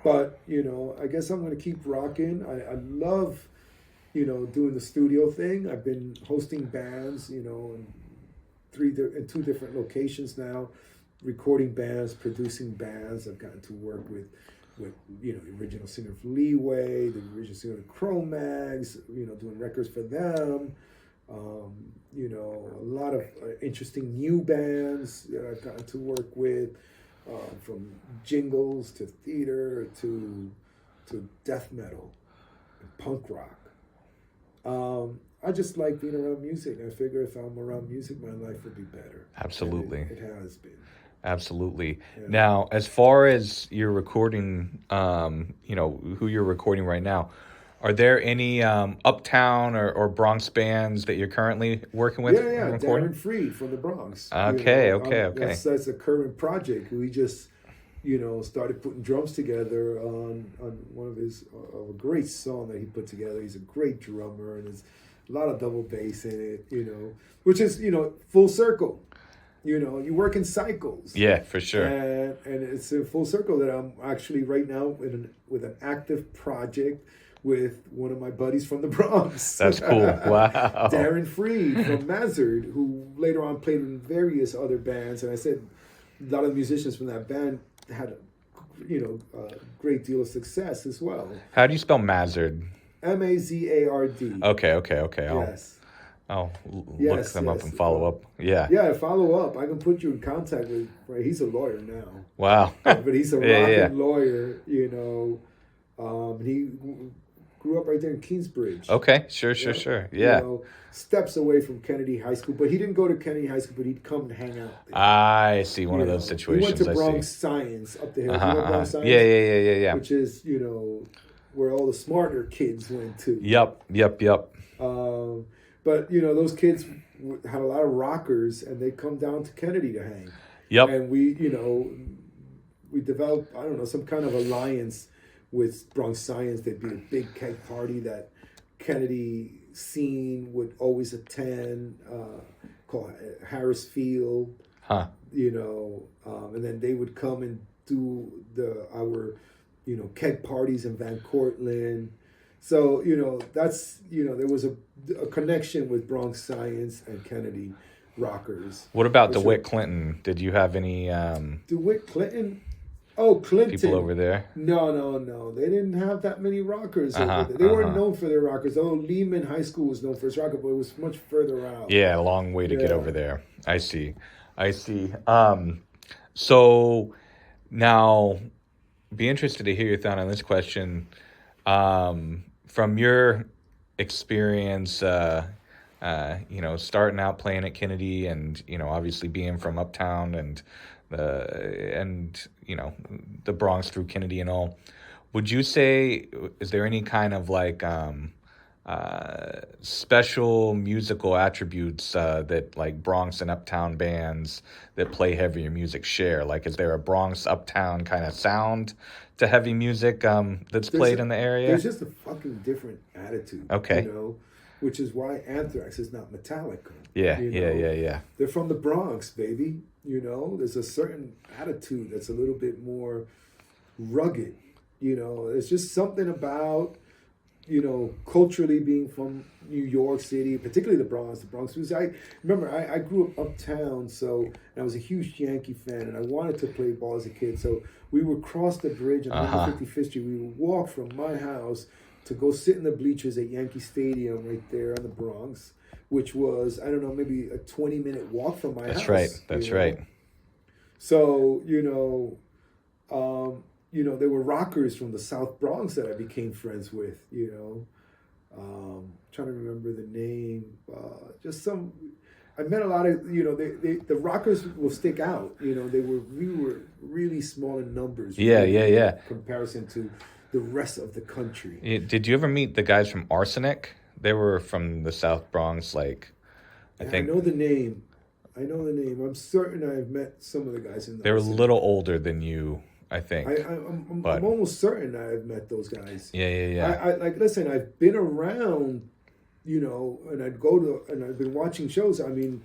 But I guess I'm going to keep rocking. I love doing the studio thing. I've been hosting bands in two different locations now, recording bands, producing bands. I've gotten to work with the original singer of Leeway, the original singer of Cro-Mags, doing records for them. A lot of interesting new bands that I've gotten to work with, from jingles to theater to death metal and punk rock. I just like being around music. I figure if I'm around music, my life would be better. Absolutely. It has been. Absolutely. Yeah. Now, as far as your recording, who you're recording right now, are there any Uptown or Bronx bands that you're currently working with? Yeah, recording? Darren Freed from the Bronx. Okay. That's a current project. We just, started putting drums together on one of his a great song that he put together. He's a great drummer, and there's a lot of double bass in it, which is, full circle. You work in cycles. Yeah, for sure. And it's a full circle that I'm actually right now with an active project with one of my buddies from the Bronx. That's cool. Wow. Darren Freed from Mazard, who later on played in various other bands. And I said a lot of musicians from that band had a great deal of success as well. How do you spell Mazard? Mazard. Okay. I'll look them up and follow up. Yeah, follow up. I can put you in contact with. Right, he's a lawyer now. Wow. But he's a rockin' lawyer. He grew up right there in Kingsbridge. Okay, sure. Yeah. Steps away from Kennedy High School, but he didn't go to Kennedy High School, but he'd come and hang out there. I see one of those situations. He went to Bronx Science up the hill. You know Bronx Science? Yeah. Which is, where all the smarter kids went to. Yep. But, those kids had a lot of rockers, and they come down to Kennedy to hang. Yep. And we developed, some kind of alliance with Bronx Science. There'd be a big keg party that Kennedy scene would always attend, called Harris Field. Huh. And then they would come and do our keg parties in Van Cortlandt. So, that's, there was a connection with Bronx Science and Kennedy rockers. What about DeWitt Clinton? Did you have any DeWitt Clinton? Oh, Clinton. people over there? No. They didn't have that many rockers over there. They weren't known for their rockers. Although Lehman High School was known for its rocker, but it was much further out. Yeah, a long way to get over there. I see. So now, be interested to hear your thought on this question. From your experience, starting out playing at Kennedy, and obviously being from Uptown and the Bronx through Kennedy and all, would you say, is there any kind of special musical attributes that like Bronx and Uptown bands that play heavier music share? Like, is there a Bronx Uptown kind of sound to heavy music that's played in the area? There's just a fucking different attitude. Okay. You know, which is why Anthrax is not Metallica. Yeah, you know? yeah. They're from the Bronx, baby. You know, there's a certain attitude that's a little bit more rugged. You know, it's just something about, you know, culturally being from New York City, particularly the Bronx. Because I remember I grew up uptown, so and I was a huge Yankee fan, and I wanted to play ball as a kid. So we would cross the bridge on 155th Street. We would walk from my house to go sit in the bleachers at Yankee Stadium right there in the Bronx, which was, I don't know, maybe a 20-minute walk from my house. That's right. So, you know, there were rockers from the South Bronx that I became friends with, you know. Trying to remember the name. I met a lot of, you know, the rockers will stick out. You know, we were really small in numbers. Yeah. In comparison to the rest of the country. Did you ever meet the guys from Arsenic? They were from the South Bronx, like, I think. I know the name. I'm certain I've met some of the guys in the They were a little older than you, I think. I'm almost certain I've met those guys. Yeah. I like, listen, I've been around, you know, and I've been watching shows. I mean,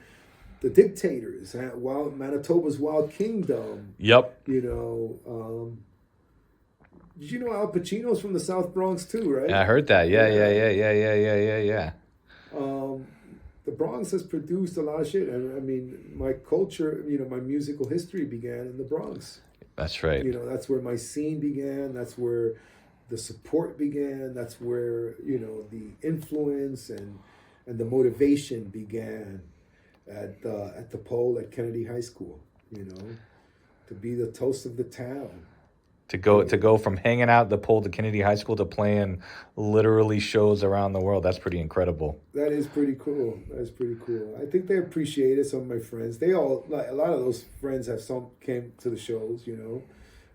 the Dictators, Manitoba's Wild Kingdom. Yep. You know, did you know Al Pacino's from the South Bronx too, right? Yeah, I heard that. Yeah. The Bronx has produced a lot of shit. I mean, my culture, you know, my musical history began in the Bronx. That's right. You know, that's where my scene began. That's where the support began. That's where, you know, the influence and the motivation began at the pole at Kennedy High School. You know, to be the toast of the town. To go from hanging out at the pole to Kennedy High School to playing literally shows around the world. That's pretty incredible. That is pretty cool. I think they appreciate it. Some of my friends, a lot of those friends came to the shows, you know.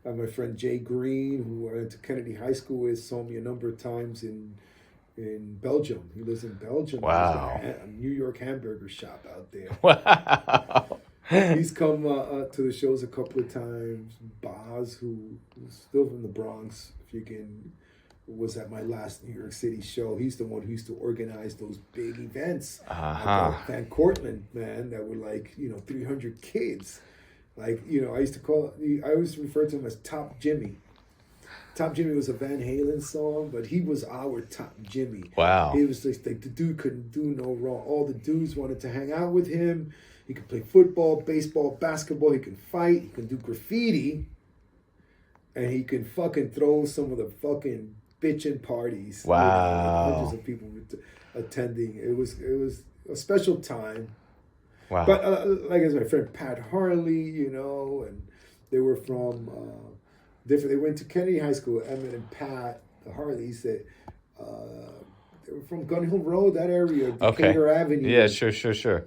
My friend Jay Green, who I went to Kennedy High School with, saw me a number of times in Belgium. He lives in Belgium. Wow. There's a New York hamburger shop out there. Wow. He's come to the shows a couple of times. Boz, who's still from the Bronx, was at my last New York City show. He's the one who used to organize those big events at Van Cortlandt, man, that were like, you know, 300 kids. Like, you know, I always refer to him as Top Jimmy. Top Jimmy was a Van Halen song, but he was our Top Jimmy. Wow. He was just like, the dude couldn't do no wrong. All the dudes wanted to hang out with him. He could play football, baseball, basketball. He can fight. He can do graffiti. And he can fucking throw some of the fucking bitchin' parties. Wow. You know, like hundreds of people attending. It was a special time. Wow. But like I said, my friend Pat Harley, you know, and they were from different. They went to Kennedy High School. Emmett and Pat, the Harleys, they were from Gun Hill Road, that area, Decatur Avenue. Yeah, sure.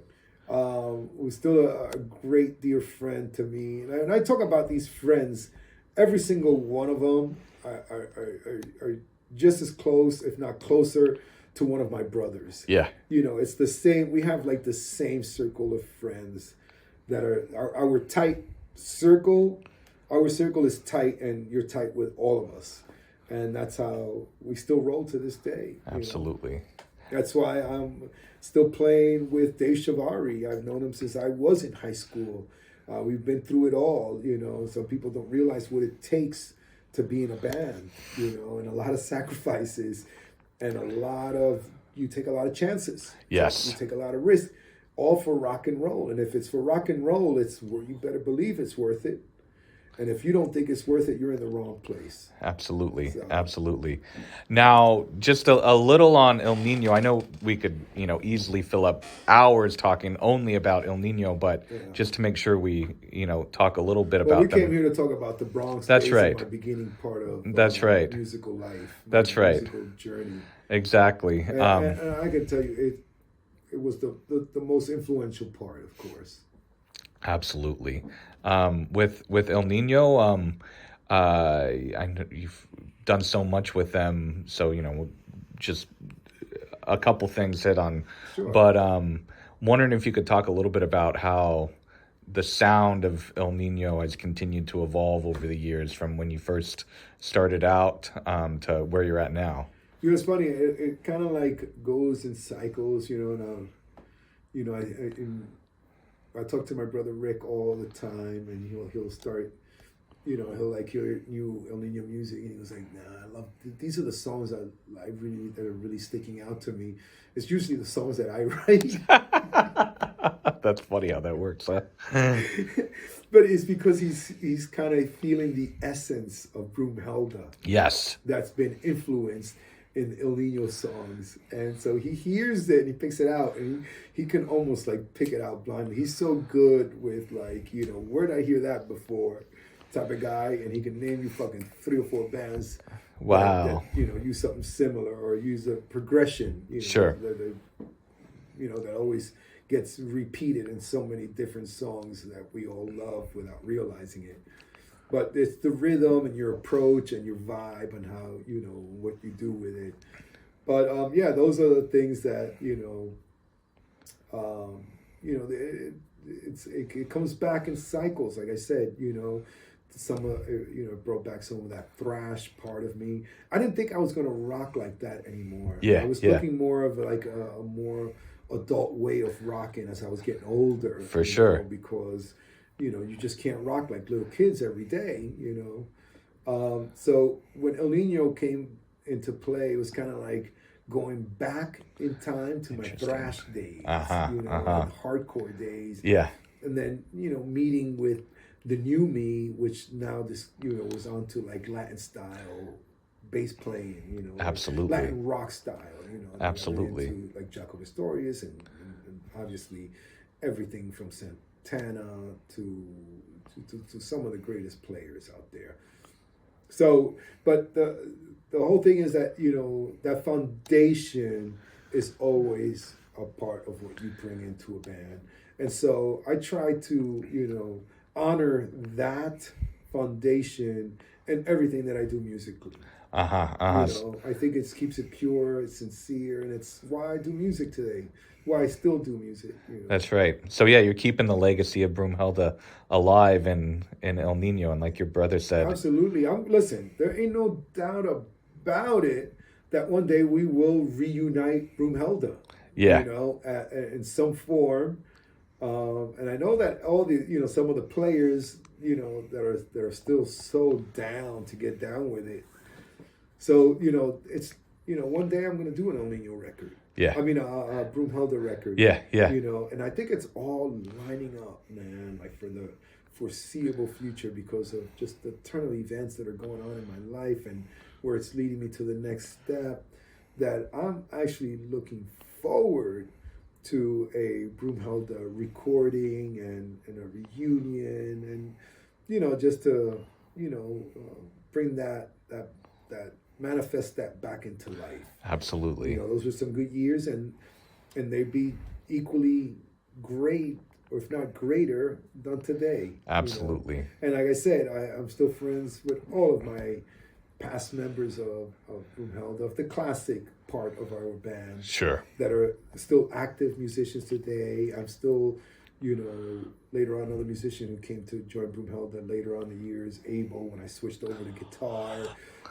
Was still a great dear friend to me, and I talk about these friends. Every single one of them are just as close, if not closer, to one of my brothers. Yeah, you know, it's the same. We have like the same circle of friends that are our tight circle. Our circle is tight, and you're tight with all of us, and that's how we still roll to this day. Absolutely. You know? That's why I'm still playing with Dave Chavari. I've known him since I was in high school. We've been through it all, you know. Some people don't realize what it takes to be in a band, you know, and a lot of sacrifices and you take a lot of chances. Yes. You take a lot of risks, all for rock and roll. And if it's for rock and roll, you better believe it's worth it. And if you don't think it's worth it, you're in the wrong place. Absolutely. Now, just a little on Ill Niño. I know we could, you know, easily fill up hours talking only about Ill Niño, but just to make sure we, you know, talk a little bit about them. We came here to talk about the Bronx. That's days right. My beginning part of musical life. That's right. Musical journey. Exactly. And I can tell you, it was the most influential part, of course. Absolutely. With Ill Niño, I know you've done so much with them. So, you know, just a couple things hit on, Sure. but wondering if you could talk a little bit about how the sound of Ill Niño has continued to evolve over the years from when you first started out to where you're at now. You know, it's funny. It kind of like goes in cycles. I talk to my brother Rick all the time, and he'll start. He'll like hear new El Niño music, and he was like, "Nah, I love these are the songs that are really sticking out to me." It's usually the songs that I write. That's funny how that works, huh? But it's because he's kind of feeling the essence of Broom Hellda. Yes. That's been influenced in Ill Niño songs, and so he hears it and he picks it out, and he can almost like pick it out blindly. He's so good with like, where did I hear that before type of guy, and he can name you fucking 3 or 4 bands. Wow. That use something similar or use a progression. Sure. That always gets repeated in so many different songs that we all love without realizing it. But it's the rhythm and your approach and your vibe and how, what you do with it. But those are the things that, it comes back in cycles. Like I said, it brought back some of that thrash part of me. I didn't think I was going to rock like that anymore. Yeah, I was looking more of like a more adult way of rocking as I was getting older. For sure. Because, you just can't rock like little kids every day, So when El Niño came into play, it was kind of like going back in time to my thrash days, hardcore days. Yeah. And then, meeting with the new me, which now was onto like Latin style bass playing, Absolutely. Latin rock style, Absolutely. into like Jaco Pastorius and obviously everything from Santana to some of the greatest players out there. So, but the whole thing is that, that foundation is always a part of what you bring into a band. And so I try to, honor that foundation in everything that I do musically. I think it keeps it pure, it's sincere, and it's why I do music today. Why I still do music. That's right. So you're keeping the legacy of Broom Hellda alive in El Niño, and like your brother said. Absolutely. Listen, there ain't no doubt about it that one day we will reunite Broom Hellda. Yeah. In some form. And I know that all the some of the players that are still so down to get down with it. So it's one day I'm going to do an El Niño record. Yeah. I mean a Broom Hellda record. Yeah. And I think it's all lining up, man, like for the foreseeable future because of just the turn of events that are going on in my life and where it's leading me to the next step. That I'm actually looking forward to a Broom Hellda recording and a reunion and just to bring that manifest that back into life. Absolutely. Those were some good years and they'd be equally great or if not greater than today. Absolutely. And like I said, I'm still friends with all of my past members of Broom Hellda, of the classic part of our band. Sure. That are still active musicians today. I'm still, later on another musician who came to join Broom Hellda later on in the years, Abel, when I switched over to guitar.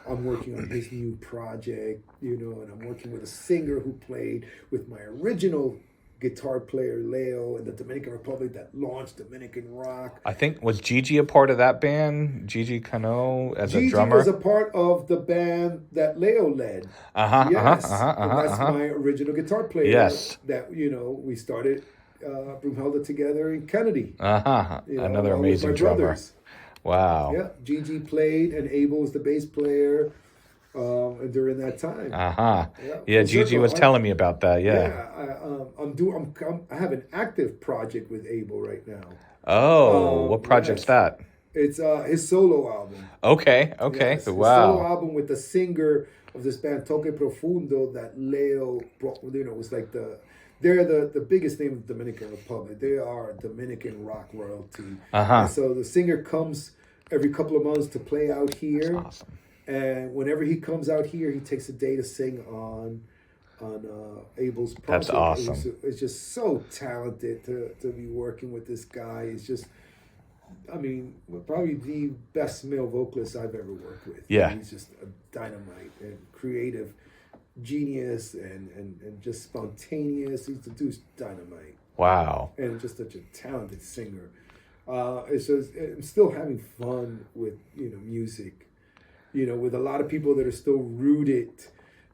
I'm working on his new project, and I'm working with a singer who played with my original guitar player, Leo, in the Dominican Republic that launched Dominican rock. I think, was Gigi a part of that band? Gigi Cano as a drummer? Gigi was a part of the band that Leo led. That's my original guitar player. Yes. That, we started Broom Hellda together in Kennedy. Another amazing drummer. Brothers. Wow. Yeah, Gigi played and Abel was the bass player during that time. Yeah, Gigi was telling me about that. I have an active project with Abel right now. What project's that? It's his solo album. Okay. Wow. His solo album with the singer of this band Toque Profundo that Leo brought. Was like they're the biggest name of the Dominican Republic. They are Dominican rock royalty. And so the singer comes every couple of months to play out here. That's awesome. And whenever he comes out here, he takes a day to sing on Abel's project. That's awesome. It's just so talented to be working with this guy. It's just, I mean, probably the best male vocalist I've ever worked with. Yeah. He's just a dynamite and creative genius and just spontaneous. The dude's dynamite. Wow. And just such a talented singer. It's just, I'm still having fun with, music, with a lot of people that are still rooted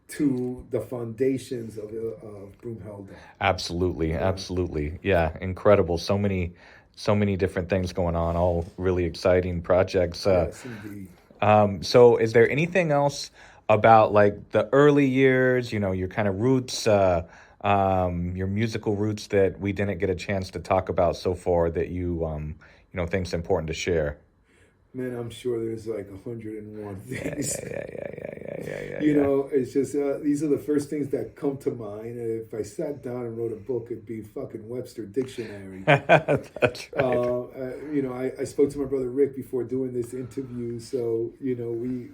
to the foundations of Broom Hellda. Absolutely. Yeah, incredible. So many different things going on, all really exciting projects. Yes, indeed. So is there anything else about like the early years, your kind of roots, your musical roots that we didn't get a chance to talk about so far that you think's important to share? Man, I'm sure there's like 101 things. Yeah. It's just these are the first things that come to mind. And if I sat down and wrote a book, it'd be fucking Webster Dictionary. That's right. I spoke to my brother Rick before doing this interview, so we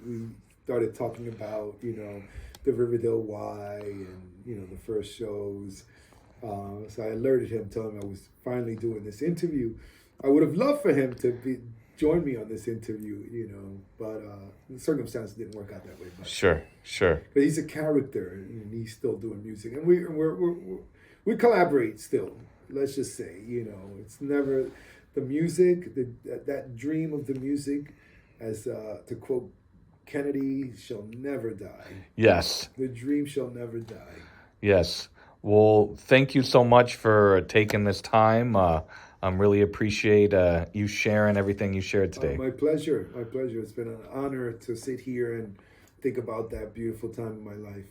started talking about the Riverdale Y and the first shows. So I alerted him, telling him I was finally doing this interview. I would have loved for him to join me on this interview, but the circumstances didn't work out that way. But, Sure. But he's a character, and he's still doing music, and we collaborate still. Let's just say, it's never the music, that dream of the music, as to quote Kennedy, shall never die. Yes. The dream shall never die. Yes. Well, thank you so much for taking this time. Really appreciate you sharing everything you shared today. My pleasure. It's been an honor to sit here and think about that beautiful time in my life.